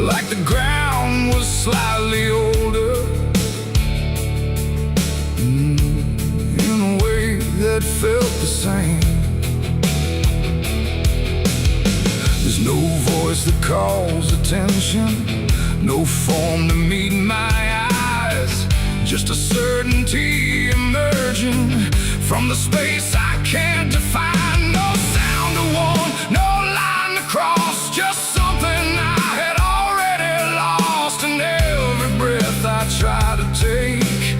like the ground was slightly older, in a way that felt the same. There's no voice that calls attention, no form to meet my eyes, just a certainty emerging from the space I can't define. No sound to warn, no line to cross, just something I had already lost. And every breath I try to take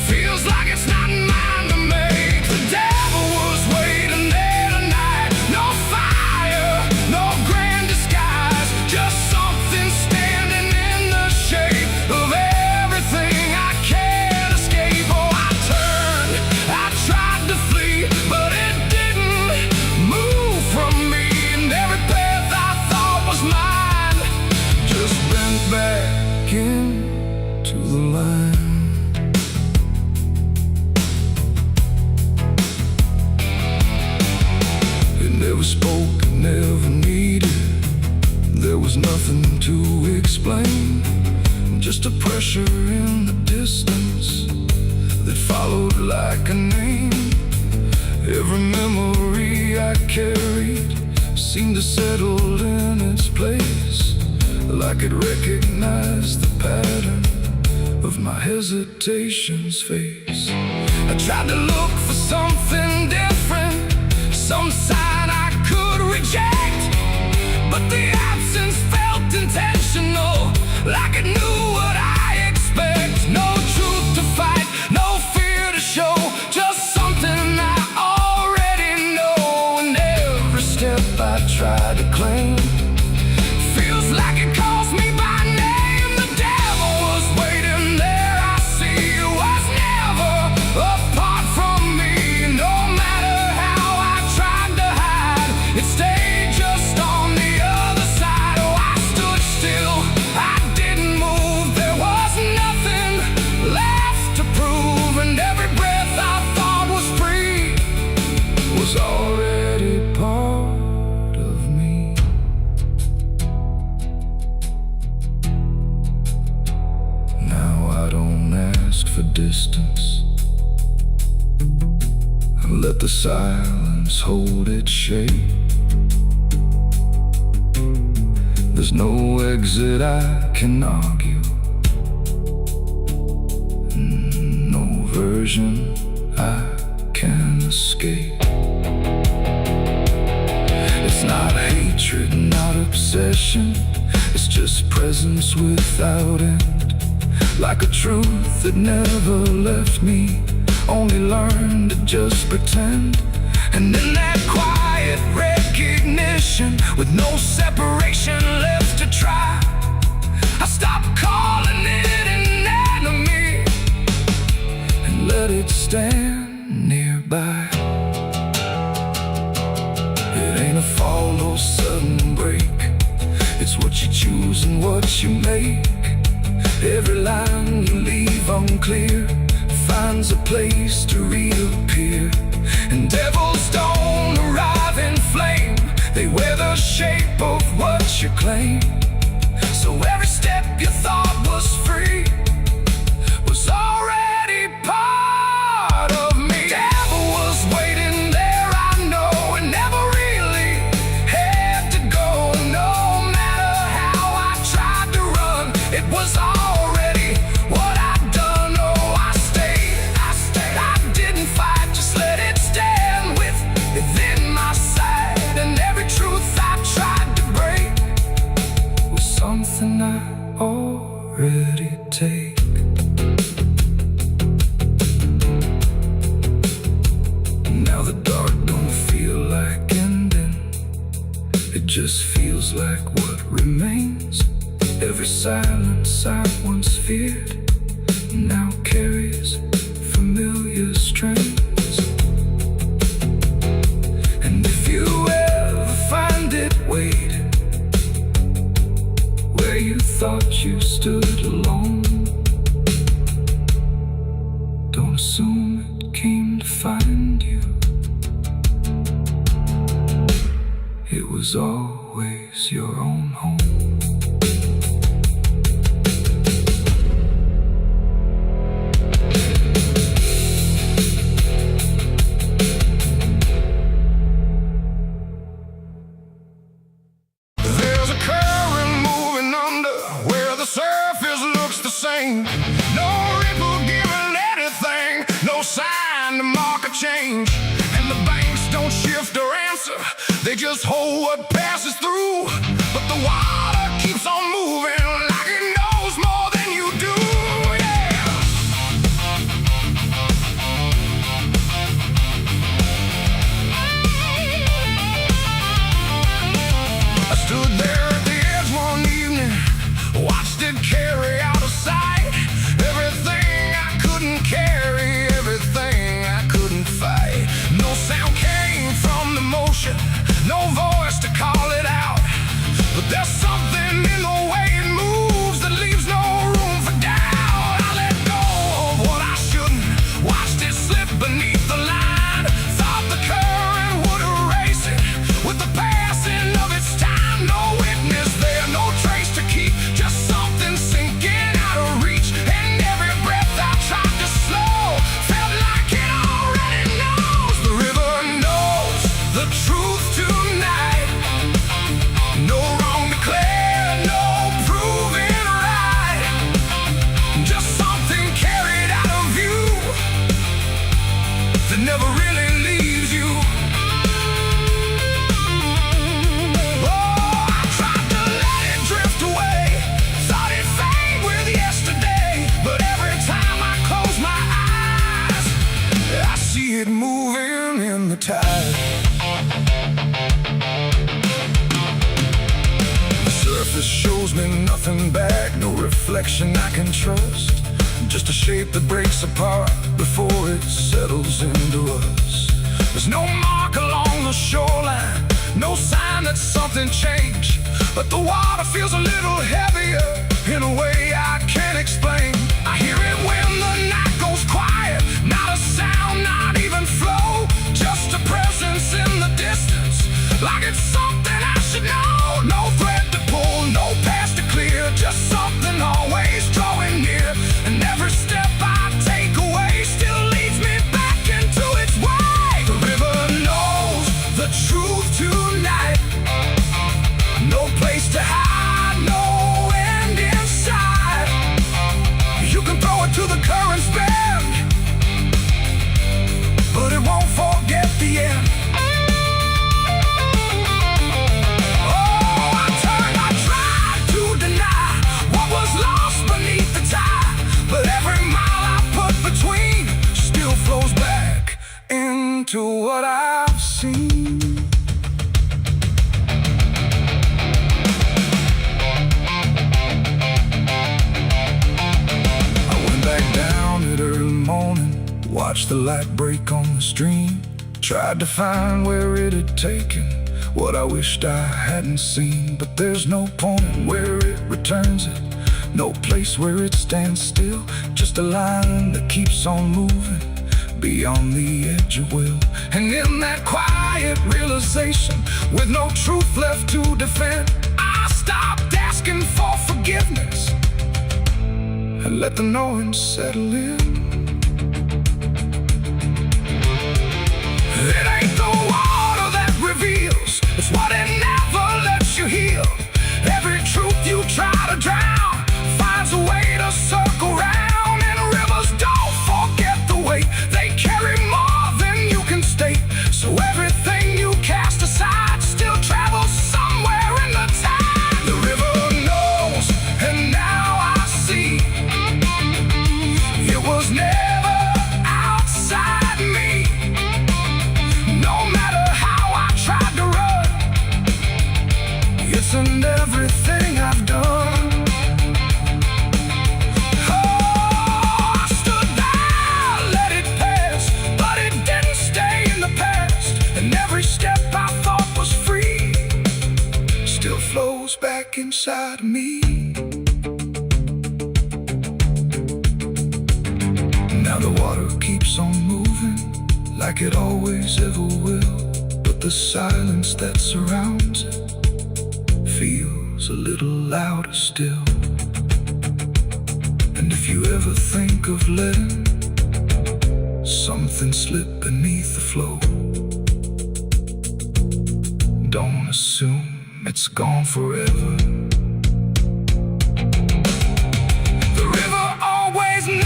feels like it's not mine to make. The devil was waiting there tonight, no fire, no grand disguise, just something explain. Just a pressure in the distance that followed like a name. Every memory I carried seemed to settle in its place, like it recognized the pattern of my hesitation's face. I tried to look for something different, some sign I could reject, but the absence felt intentional, like it knew what I expect. No truth to fight, no fear to show, just something I already know. And every step I try to claim feels like it calls me by name. The devil was waiting there, I see. It was never apart from me. No matter how I tried to hide, it stayed just on the other side. Oh, I stood still, I didn't move. There was nothing left to prove, and every breath I thought was free was already part of me. Now I don't ask for distance, I let the silence hold its shape. There's no exit I can argue, no version I can escape. It's not hatred, not obsession, it's just presence without end. Like a truth that never left me, only learned to just pretend. And in that quiet recognition, with no separation left to try, I stopped calling it an enemy and let it stand nearby. It ain't a fall, no sudden break, it's what you choose and what you make. Every line you leave unclear finds a place to reappear. And devils don't arrive in flame, they wear the shape of what you claim. So every step you thought was free was already part of me. Devil was waiting there, I know, and never really had to go. No matter how I tried to run, it was already what I'd done. Oh, I stayed, I didn't fight, just let it stand within my sight. And every truth I tried to break was something I already take. Now the dark don't feel like ending, it just feels like what remains. Every silence I once feared now carries familiar strains. And if you ever find it, wait where you thought you stood alone. Don't assume it came to find you, it was always your own home. There's a current moving under where the surface looks the same. No ripple giving anything, no sign to mark a change. And the banks don't shift or answer, they just hold what passes through. But the water keeps on moving like it knows more than you do. Yeah. I stood there at the edge one evening, watched it carry out of sight. Everything I couldn't carry, everything I couldn't fight. No sound came from the motion, no voice to call it out. nothing back, no reflection I can trust. Just a shape that breaks apart before it settles into us. There's no mark along the shoreline, no sign that something changed, but the water feels a little heavier in a way I can't explain. I hear it when the night goes quiet, not a sound, not even flow, just a presence in the distance, like it's something I should know. No thread to pull, no path to clear, just something always drawing near. And every step I take away still leads me back into its way. The river knows the truth tonight. No place to hide, no end in sight. You can throw it to the current's bend, but it won't forget the end. To what I've seen. I went back down at early morning, watched the light break on the stream, tried to find where it had taken what I wished I hadn't seen. But there's no point where it returns it, no place where it stands still, just a line that keeps on moving beyond the edge of will. And in that quiet realization, with no truth left to defend, I stopped asking for forgiveness and let the knowing settle in. It ain't the water that reveals, it's what it never lets you heal. Every truth you try to drown finds a way to circle round. And rivers don't forget the weight, they carry more than you can state. So everything you cast aside still travels somewhere in the tide. The river knows, and now I see, it was never outside me. No matter how I tried to run, it's in everything I've done. Flows back inside me. Now the water keeps on moving like it always ever will, but the silence that surrounds it feels a little louder still. And if you ever think of letting something slip beneath the flow, don't assume it's gone forever. The river always knows.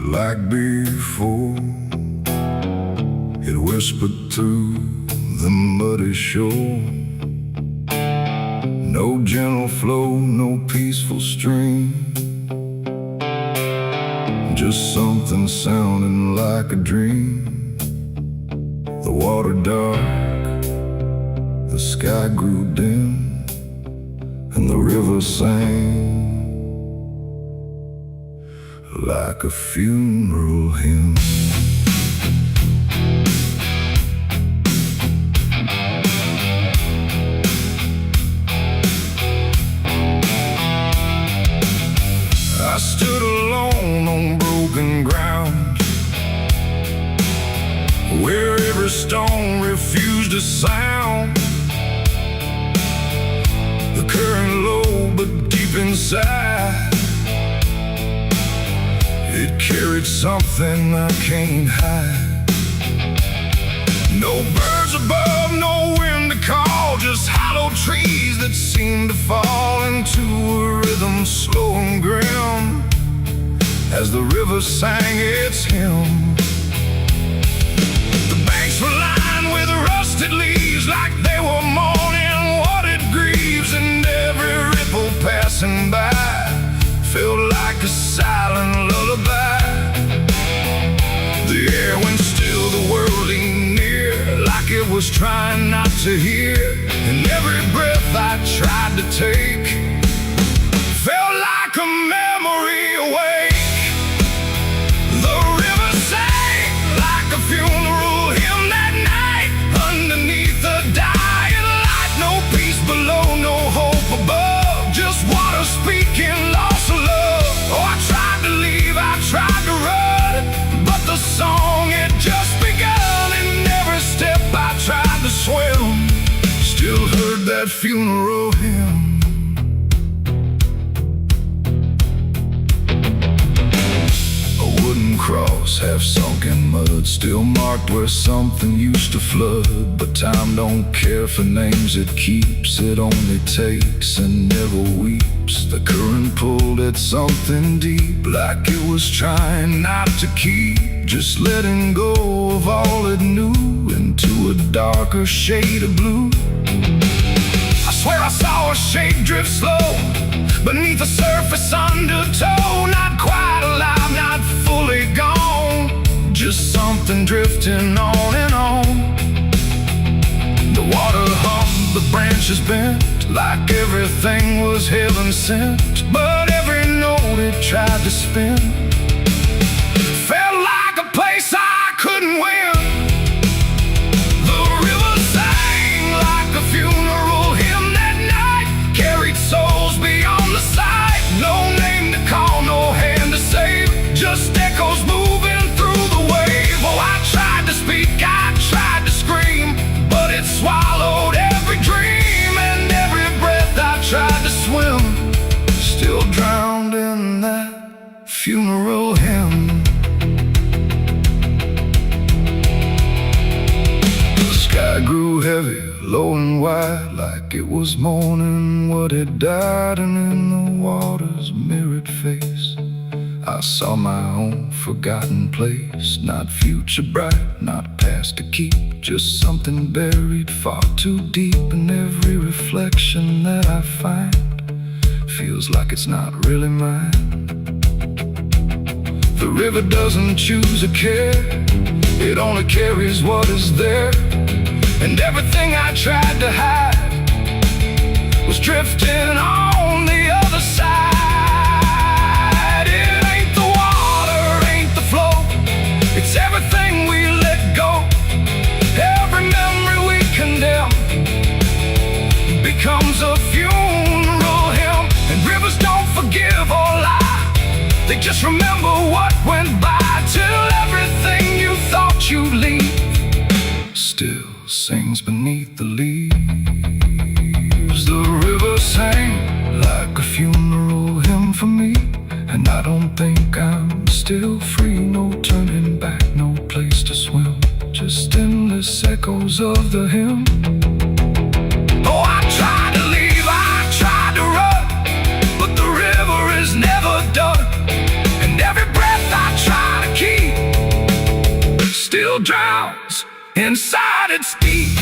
Like before, it whispered through the muddy shore. No gentle flow, no peaceful stream, just something sounding like a dream. The water dark, the sky grew dim, and the river sang like a funeral hymn. I stood alone on broken ground, every stone refused to sound. The current low but deep inside, it carried something I can't hide. No birds above, no wind to call, just hollow trees that seem to fall into a rhythm slow and grim as the river sang its hymn. The banks were lined with rusted leaves like they were mourning what it grieves, and every ripple passing by felt like a silent lullaby. The air went still, the world leaned near like it was trying not to hear, and every breath I tried to take felt like a memory awake. The river sang like a funeral hymn that night underneath the dying light. No peace below, no hope above, just water speaking loss of love. Oh, I tried to leave, I tried to run, but the song had just begun, and every step I tried to swim still heard that funeral hymn. Cross, half sunk in mud, still marked where something used to flood. But time don't care for names it keeps, it only takes and never weeps. The current pulled at something deep, like it was trying not to keep, just letting go of all it knew into a darker shade of blue. I swear I saw a shape drift slow beneath the surface undertow, not quite alive, not fully gone, just something drifting on and on. The water hummed, the branches bent like everything was heaven sent, but every note it tried to spin felt like a place I couldn't win. The river sang like a funeral hymn that night, carried souls beyond the sight. No name to call, no hand to save, just echoes moving through the wave. Oh, I tried to speak, I tried to scream, but it swallowed every dream, and every breath I tried to swim still drowned in that funeral hymn. The sky grew heavy, low and wide, like it was mourning what had died, and in the water's mirrored face I saw my own forgotten place. Not future bright, not past to keep, just something buried far too deep. And every reflection that I find feels like it's not really mine. The river doesn't choose a care, it only carries what is there. And everything I tried to hide was drifting on the other side. It ain't the water, ain't the flow, it's everything we let go. Every memory we condemn becomes a funeral hymn. And rivers don't forgive or lie, they just remember what went by, till everything you thought you'd leave still sings beneath the leaves. The river sang like a funeral hymn for me, and I don't think I'm still free. No turning back, no place to swim, just endless echoes of the hymn. Oh, I tried to leave, I tried to run, but the river is never done, and every breath I try to keep still drowns inside its deep.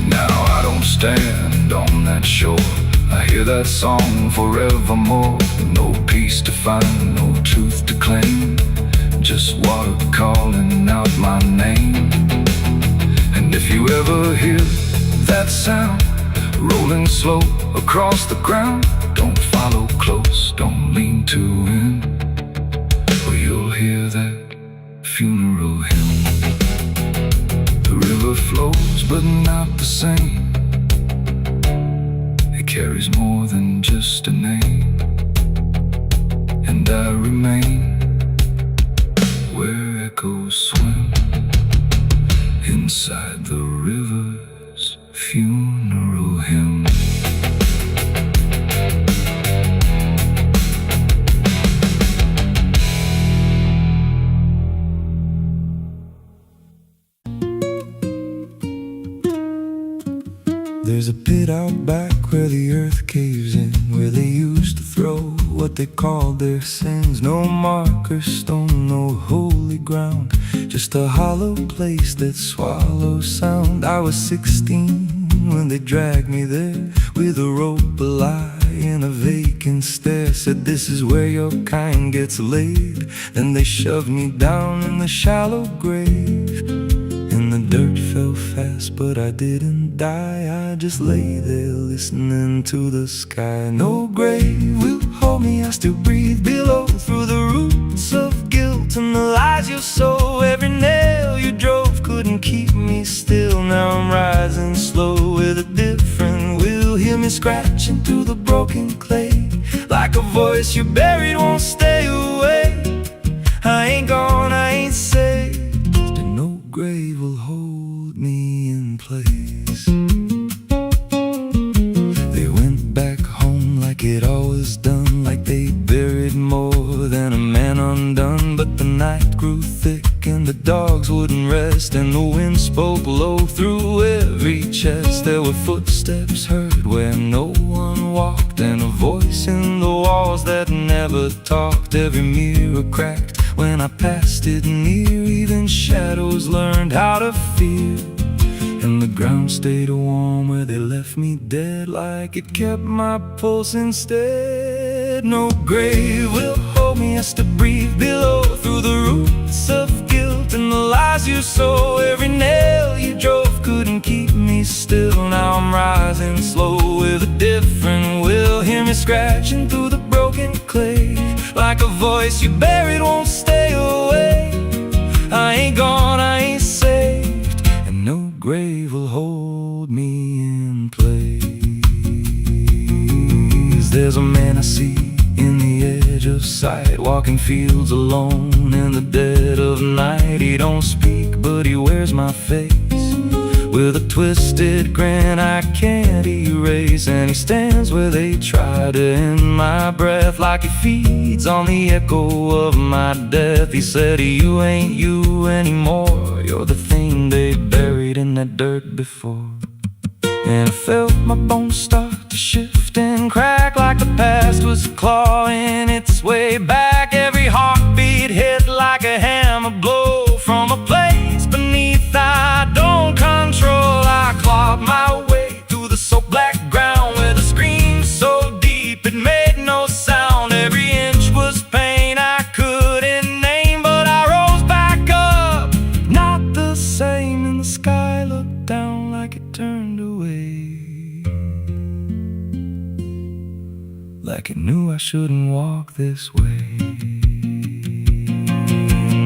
Now I don't stand on that shore, I hear that song forevermore. No peace to find, no truth to claim, just water calling out my name. And if you ever hear that sound rolling slow across the ground, don't follow close, don't lean too in, or you'll hear that funeral hymn. The river flows but not the same, it carries more than just a name. And I remain where echoes swim. There's a pit out back where the earth caves in, where they used to throw what they called their sins. No marker stone, no holy ground, just a hollow place that swallows sound. I was 16 when they dragged me there, with a rope, a lie, and a vacant stare. Said, this is where your kind gets laid. Then they shoved me down in the shallow grave, and the dirt fell fast, but I didn't die. I just lay there listening to the sky. No grave will hold me, I still breathe below, through the roots of guilt and the lies you sow. Every nail you drove couldn't keep me still. Now I'm rising slow with a different will. Hear me scratching through the broken clay, like a voice you buried won't stay away. I ain't gone, I ain't saved, and no grave will hold me in place. They went back home like it always done, like they buried more than a man undone. But the night grew thick and the dogs wouldn't rest, and the wind spoke low through every chest. There were footsteps heard where no one walked, and a voice in the walls that never talked. Every mirror cracked when I passed it near, even shadows learned how to fear. And the ground stayed warm where they left me dead, like it kept my pulse instead. No grave will hold me, I still breathe below, through the roots of guilt and the lies you sow. Every nail you drove couldn't keep me still. Now I'm rising slow with a different will. Hear me scratching through the broken clay, like a voice you buried won't stay away. I ain't gone, I ain't saved, and no grave will hold me in place. There's a man I see in the edge of sight, walking fields alone in the dead of night. He don't speak, but he wears my face with a twisted grin I can't erase. And he stands where they try to end my breath, like he feeds on the echo of my death. He said, you ain't you anymore, you're the thing they buried in that dirt before. And I felt my bones start to shift and crack, like the past was clawing its way back. Every heartbeat hit like a hammer blow from a place beneath I don't control. I clawed my way through the soap black ground, with a scream so deep it made no sound. Every inch was pain I couldn't name, but I rose back up, not the same. And the sky looked down like it turned away, like it knew I shouldn't walk this way.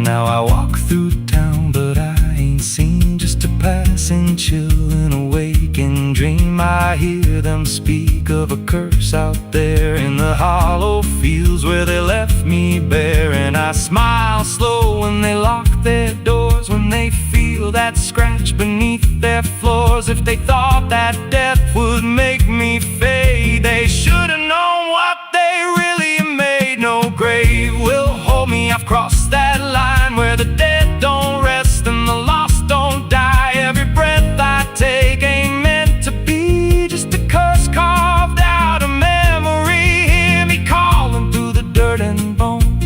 Now I walk through town, but I ain't seen, just a passing chill and a waking dream. I hear them speak of a curse out there in the hollow fields where they left me bare. And I smile slow when they lock their doors, when they feel that scratch beneath their floors. If they thought that death would make me fade, they should have known what they really made. No grave will hold me, I've crossed that line where the dead don't rest and the lost don't die. Every breath I take ain't meant to be, just a curse carved out of memory. Hear me calling through the dirt and bone,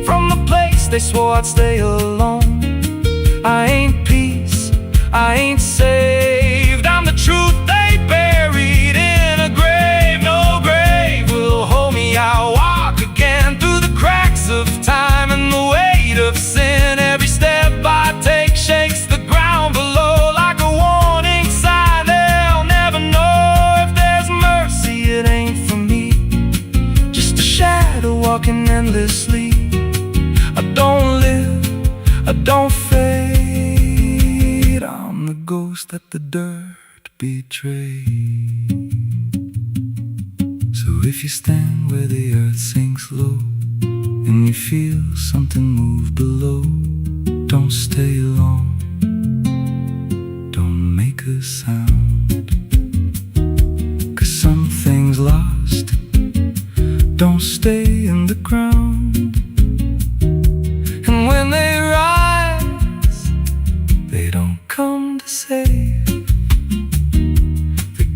from the place they swore I'd stay alone. I ain't peace, I ain't saved, I'm the truth they buried in a grave. No grave will hold me, I'll walk again through the cracks of time and the weight of sin. Every step I take shakes the ground below, like a warning sign. They'll never know if there's mercy, it ain't for me, just a shadow walking endlessly. I don't live, I don't fade, I'm the ghost that the dirt betrayed. So if you stand where the earth sinks low and you feel something move below, don't stay long, don't make a sound, 'cause something's lost, don't stay in the ground. And when they rise, they don't come to save, they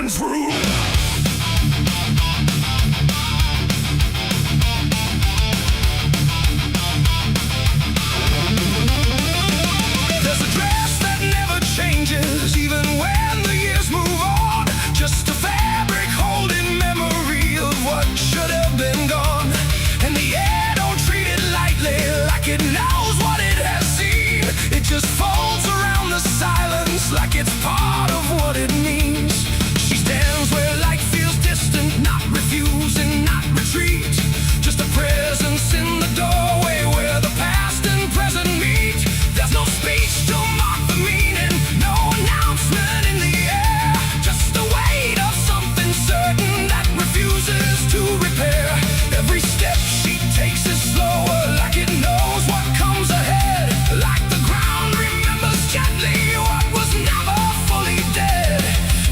coming through. There's a dress that never changes, even when the years move on. Just a fabric holding memory of what should have been gone. And the air don't treat it lightly, like it knows what it has seen. It just folds around the silence, like it's part of what it means. She stands where light feels distant, not refusing, not retreat. Just a presence in the doorway where the past and present meet. There's no speech to mark the meaning, no announcement in the air. Just the weight of something certain that refuses to repair. Every step she takes is slower, like it knows what comes ahead. Like the ground remembers gently what was never fully dead.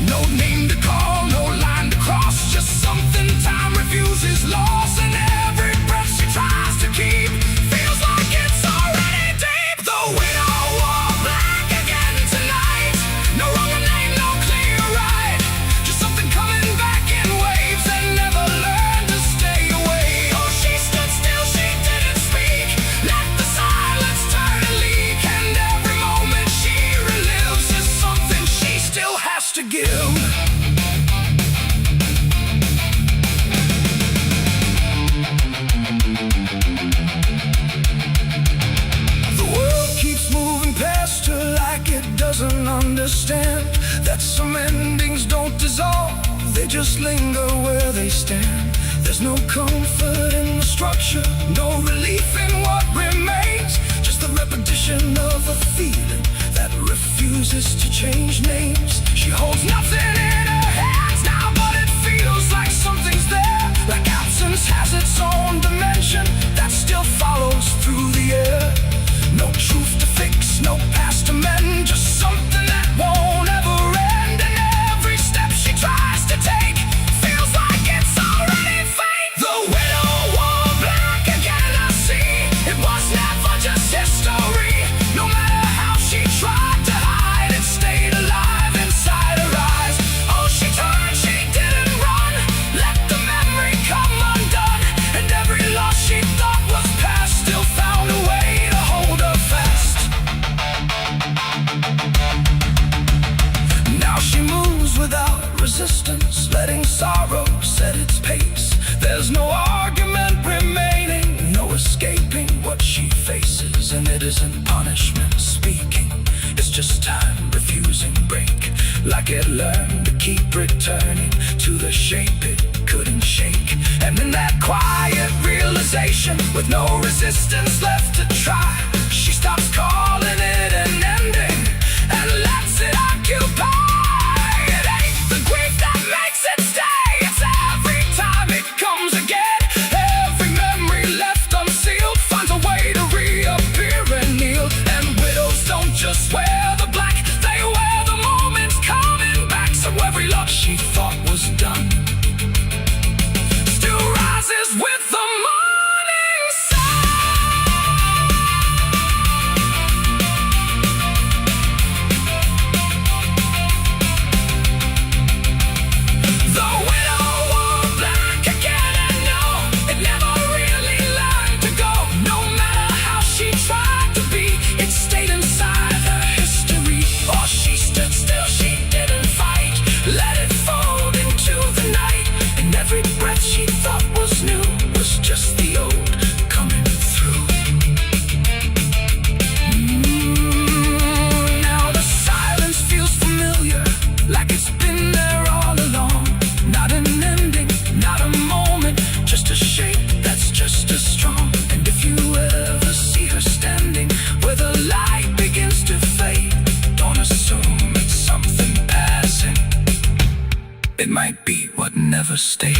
No name to call, no line to cross, just something time refuses loss. And every breath she tries to keep feels like it's already deep. The widow wore black again tonight. No wrong name, no clear right. Just something coming back in waves and never learned to stay away. Oh, she stood still, she didn't speak. Let the silence turn and leak. And every moment she relives is something she still has to give. The world keeps moving past her like it doesn't understand that some endings don't dissolve, they just linger where they stand. There's no comfort in the structure, no relief in what remains. Just the repetition of a feeling that refuses to change names. She holds nothing in her hands now, but it feels like something's there. Like absence has its own dimension that still follows through the air. No truth to fix, no past to mend, just something that won't ever end. And every step she tries to take feels like it's already fate. The widow wore black again, I see. It was never just history. No matter how she tried to hide, it stayed alive inside her eyes. Oh, she turned, she didn't run. Let the memory come undone. And every loss she thought was past still found a way to hold her fast. Now she moves without resistance, letting sorrow set its pace. There's no argument remaining, no escaping what she faces. And it isn't punishment speaking, it's just time refusing break. Like it learned to keep returning to the shape it couldn't shake. And in that quiet realization, with no resistance left to try, she stops calling it an ending and lets it occupy. It ain't the grief that makes it stay, it's every time it comes again. Every memory left unsealed finds a way to reappear and kneel. And widows don't just wear the black, they wear the moments coming back. So every love she thought was done still rises with the morning sun. The widow wore black again, and no, it never really learned to go. No matter how she tried to be, it stayed inside her history. Oh, she stood still, she didn't fight. Let it fold into the night. And every breath she thought was new was just the old coming through. Now the silence feels familiar, like it's been there all along. Not an ending, not a moment, just a shape that's just as strong. And if you ever see her standing where the light begins to fade, don't assume it's something passing. It might be what never stayed.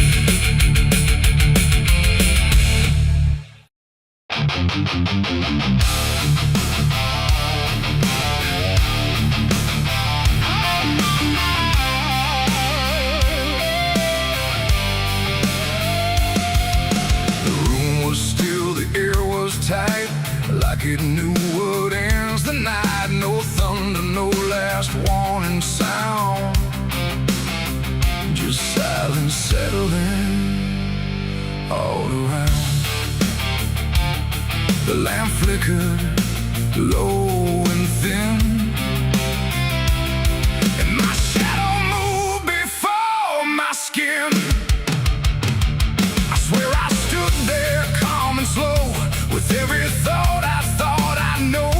The room was still, the air was tight, like it knew what ends the night. No thunder, no last warning sound. settling all around. The lamp flickered low and thin, and my shadow moved before my skin. I swear I stood there calm and slow, with every thought I know.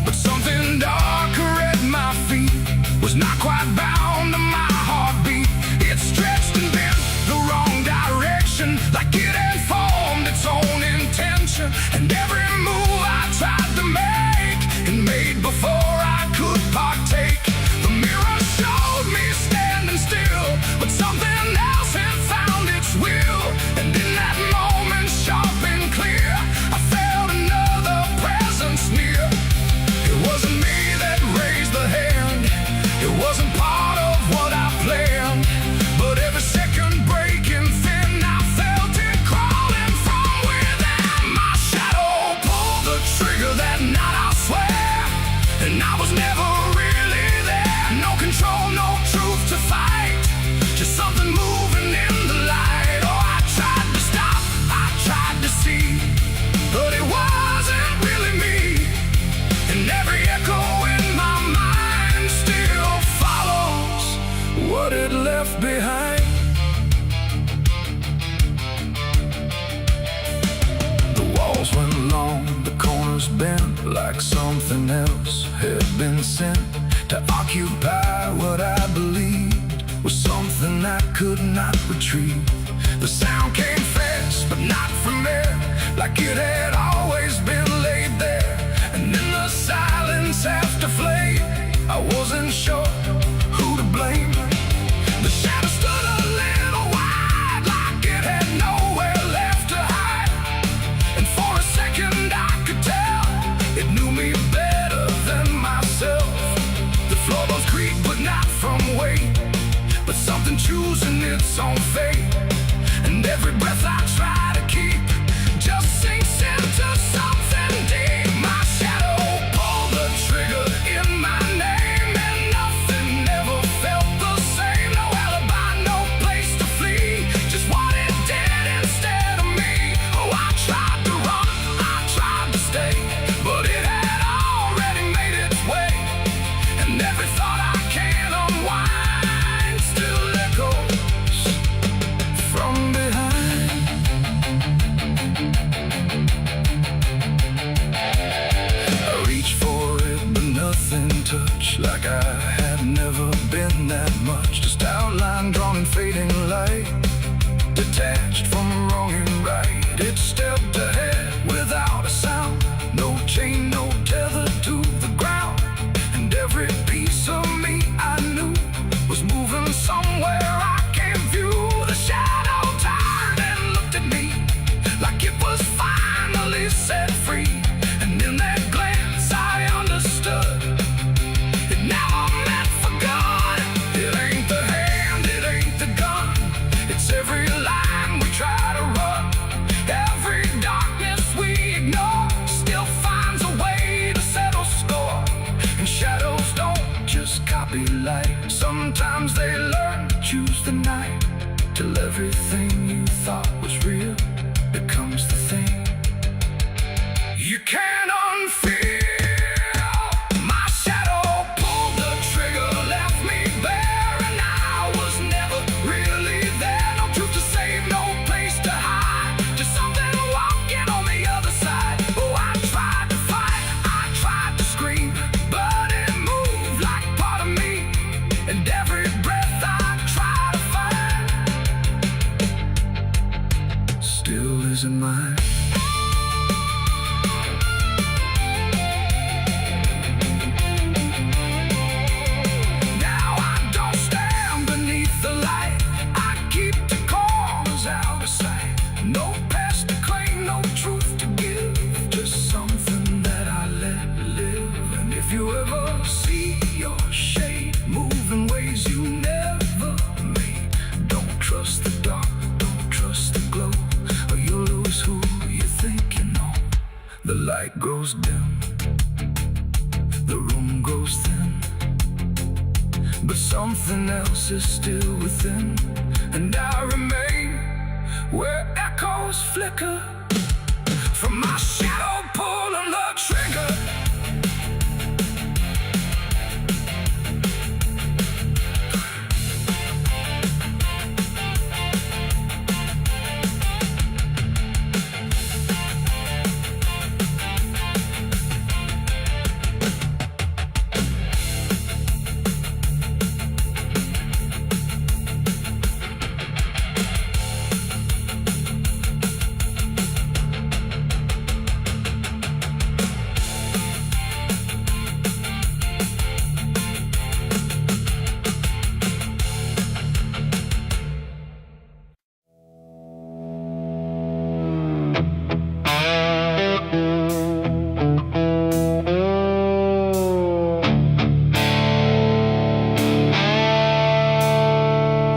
But something darker at my feet was not quite bound to my heartbeat. It stretched and bent the wrong direction, like it had formed its own intention. And every move I tried to make, and made before I could partake. The mirror showed me standing still, but something else had found its will. And in that moment, sharp and clear, I felt another presence near. It wasn't me that raised the hand, it wasn't part of what I planned. But every second breaking thin, I felt it crawling from within. My shadow pulled the trigger that night, I swear, and I was never really there. No control, no truth to fight, just something moving in the light. Oh, I tried to stop, I tried to see, but it wasn't really me. And every echo in my mind still follows what it left behind. The walls went long, the corners bent, like something else had been sent to occupy what I believed was something I could not retrieve. The sound came fast, but not from there, like it had always been laid there. And in the silence after flame, I wasn't sure who to blame. The shadow stood a little wide, like it had nowhere left to hide. And for a second I could tell it knew me better than myself. The floorboards creak, but not from weight, but something choosing its own fate. And every breath I try to keep just sinks into something deep. My shadow pulled the trigger in my name, and nothing ever felt the same. No alibi, no place to flee, just what it did instead of me. Oh, I tried to run, I tried to stay, but it had already made its way. And every thought I can unwind still echoes from behind. I reached for it, but nothing touched, like I had never been that much. Just outline drawn in fading light, detached from wrong and right. It stepped ahead without a sound, no chain, no tether to the ground. And every piece of me I knew was moving somewhere I can't view. The shadow turned and looked at me, like it was finally set free. And in that glance I understood it never meant for good. It ain't the hand, it ain't the gun, it's every line we try to run. Every darkness we ignore still finds a way to settle score. And shadows don't just copy light, sometimes they learn to choose the night, till everything you thought was real becomes the thing you can't unfeel. My shadow pulled the trigger, left me bare, and I was never really there. No truth to save, no place to hide, just something walking on the other side. Oh, I tried to fight, I tried to scream, but it moved like part of me. And every breath I try to find still isn't mine. Now I don't stand beneath the light, I keep the corners out of sight. No past to claim, no truth to give, just something that I let live. And if you ever see your shade move in ways you never made, don't trust the dark, don't trust the glow, or you'll lose who you think you know. The light grows dim, the room grows thin, but Something else is still within, and I remain where echoes flicker from my shadow pulling the trigger.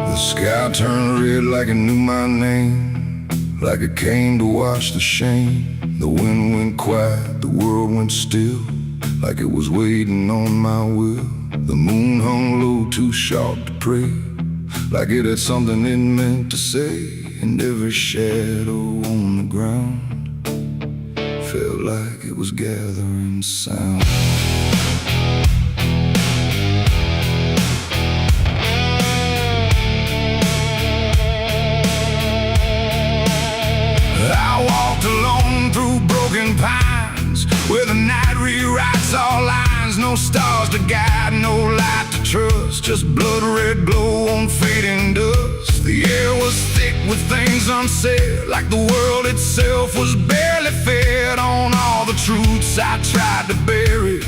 The sky turned red like it knew my name, like it came to wash the shame. The wind went quiet, the world went still, like it was waiting on my will. The moon hung low, too sharp to pray, like it had something it meant to say. And every shadow on the ground felt like it was gathering sound. I walked alone through broken pines, where the night rewrites all lines. No stars to guide, no light to trust, just blood red glow on fading dust. The air was thick with things unsaid, like the world itself was barely fed on all the truths I tried to bury,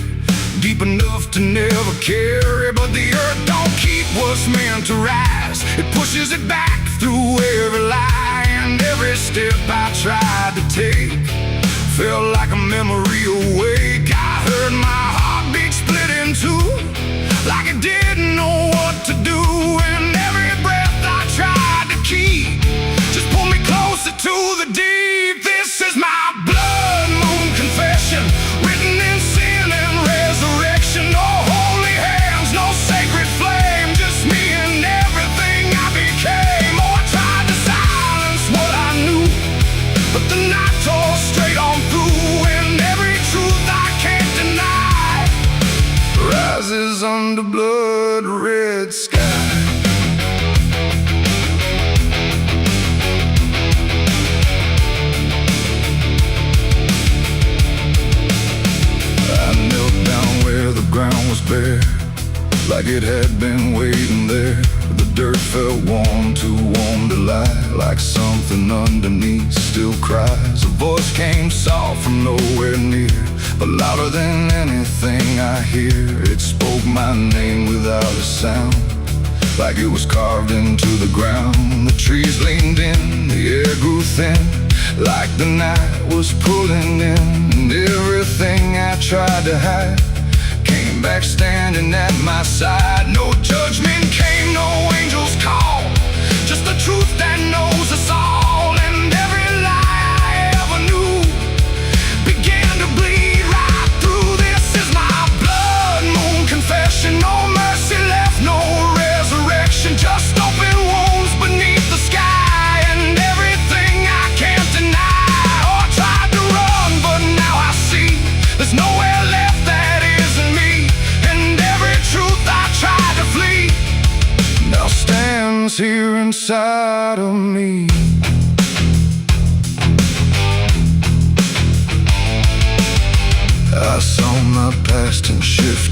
deep enough to never carry. But the earth don't keep what's meant to rise, it pushes it back through every lie. And every step I tried to take felt like a memory awake. I heard my heartbeat split in two, like it didn't know what to do. And every breath I tried to keep just pulled me closer to the deep. This is my blood moon confession, written in sin and resurrection. No holy hands, no sacred flame, just me and everything I became. Oh, I tried to silence what I knew, but the night tore straight on through. And every truth I can't deny rises under blood red sky. I knelt down where the ground was bare, like it had been waiting there. The dirt felt warm, too warm to lie, like something underneath still cries. A voice came soft from nowhere near, but louder than anything I hear. It spoke my name without a sound, like it was carved into the ground. The trees leaned in, the air grew thin, like the night was pulling in. And everything I tried to hide came back standing at my side. No judgment came, no angel's call, just the truth that knows us all. And every lie I ever knew began to bleed right through. This is my blood moon confession. No mercy left, no resurrection, just open wounds beneath the sky. And everything I can't deny. Oh, I tried to run, but now I see there's nowhere left that isn't me. And every truth I tried to flee now stands here inside of me. I saw my past and shifting